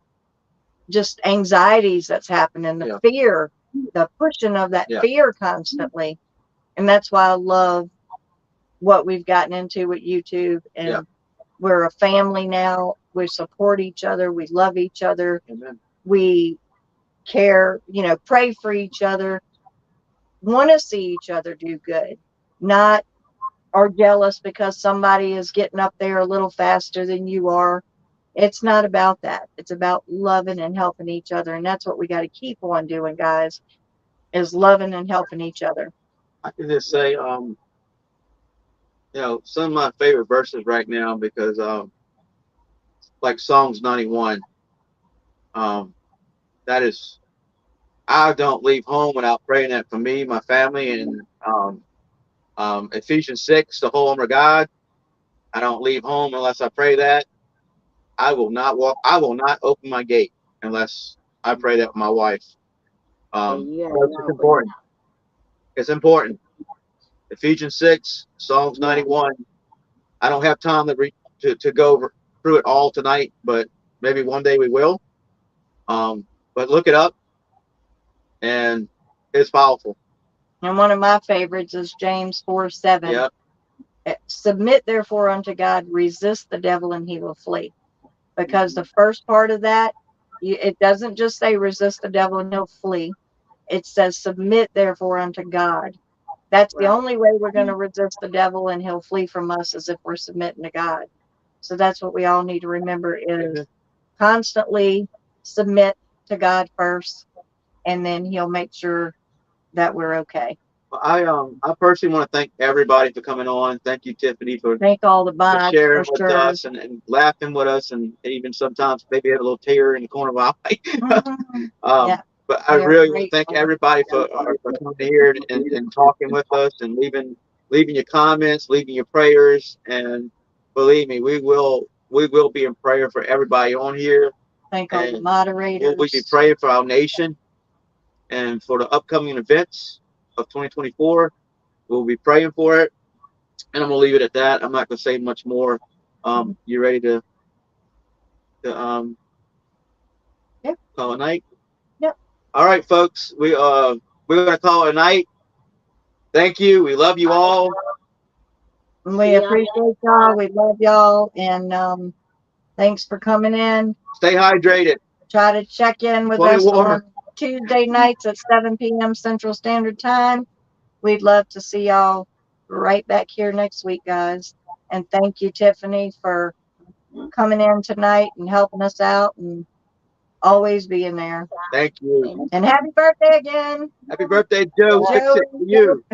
just anxieties that's happening, the fear, the pushing of that fear constantly. And that's why I love what we've gotten into with YouTube. And we're a family now. We support each other. We love each other. Amen. We care, you know, pray for each other, want to see each other do good, not are jealous because somebody is getting up there a little faster than you are. It's not about that. It's about loving and helping each other. And that's what we got to keep on doing, guys, is loving and helping each other. I can just say, you know, some of my favorite verses right now, because like Psalms 91, that is, I don't leave home without praying that for me, my family, and Ephesians 6, the whole armor of God. I don't leave home unless I pray that. I will not open my gate unless I pray that with my wife. It's important. It's important. Ephesians 6, Psalms 91. I don't have time to go through it all tonight, but maybe one day we will. But look it up, and it's powerful. And one of my favorites is James 4:7. Yep. Submit therefore unto God, resist the devil, and he will flee. Because the first part of that, it doesn't just say resist the devil and he'll flee. It says submit therefore unto God. That's the only way we're going to resist the devil and he'll flee from us, is if we're submitting to God. So that's what we all need to remember, is constantly submit to God first, and then he'll make sure that we're okay. I personally want to thank everybody for coming on. Thank you, Tiffany, for all the sharing with us and laughing with us, and even sometimes maybe had a little tear in the corner of my eye. But I really want to thank everybody for coming here and talking with us, and leaving your comments, leaving your prayers. And believe me, we will be in prayer for everybody on here. Thank all the moderators. We'll be praying for our nation and for the upcoming events of 2024. We'll be praying for it, and I'm gonna leave it at that. I'm not gonna say much more. You ready to call a night? Yep. All right, folks. We're gonna call it a night. Thank you. We love you all. We appreciate y'all. We love y'all, and thanks for coming in. Stay hydrated. Try to check in with us on Tuesday nights at 7 p.m. Central Standard Time. We'd love to see y'all right back here next week, guys. And thank you, Tiffany, for coming in tonight and helping us out and always being there. Thank you. And happy birthday again. Happy birthday, Joe. To you.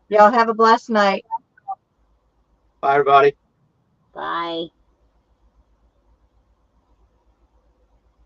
Y'all have a blessed night. Bye, everybody. Bye.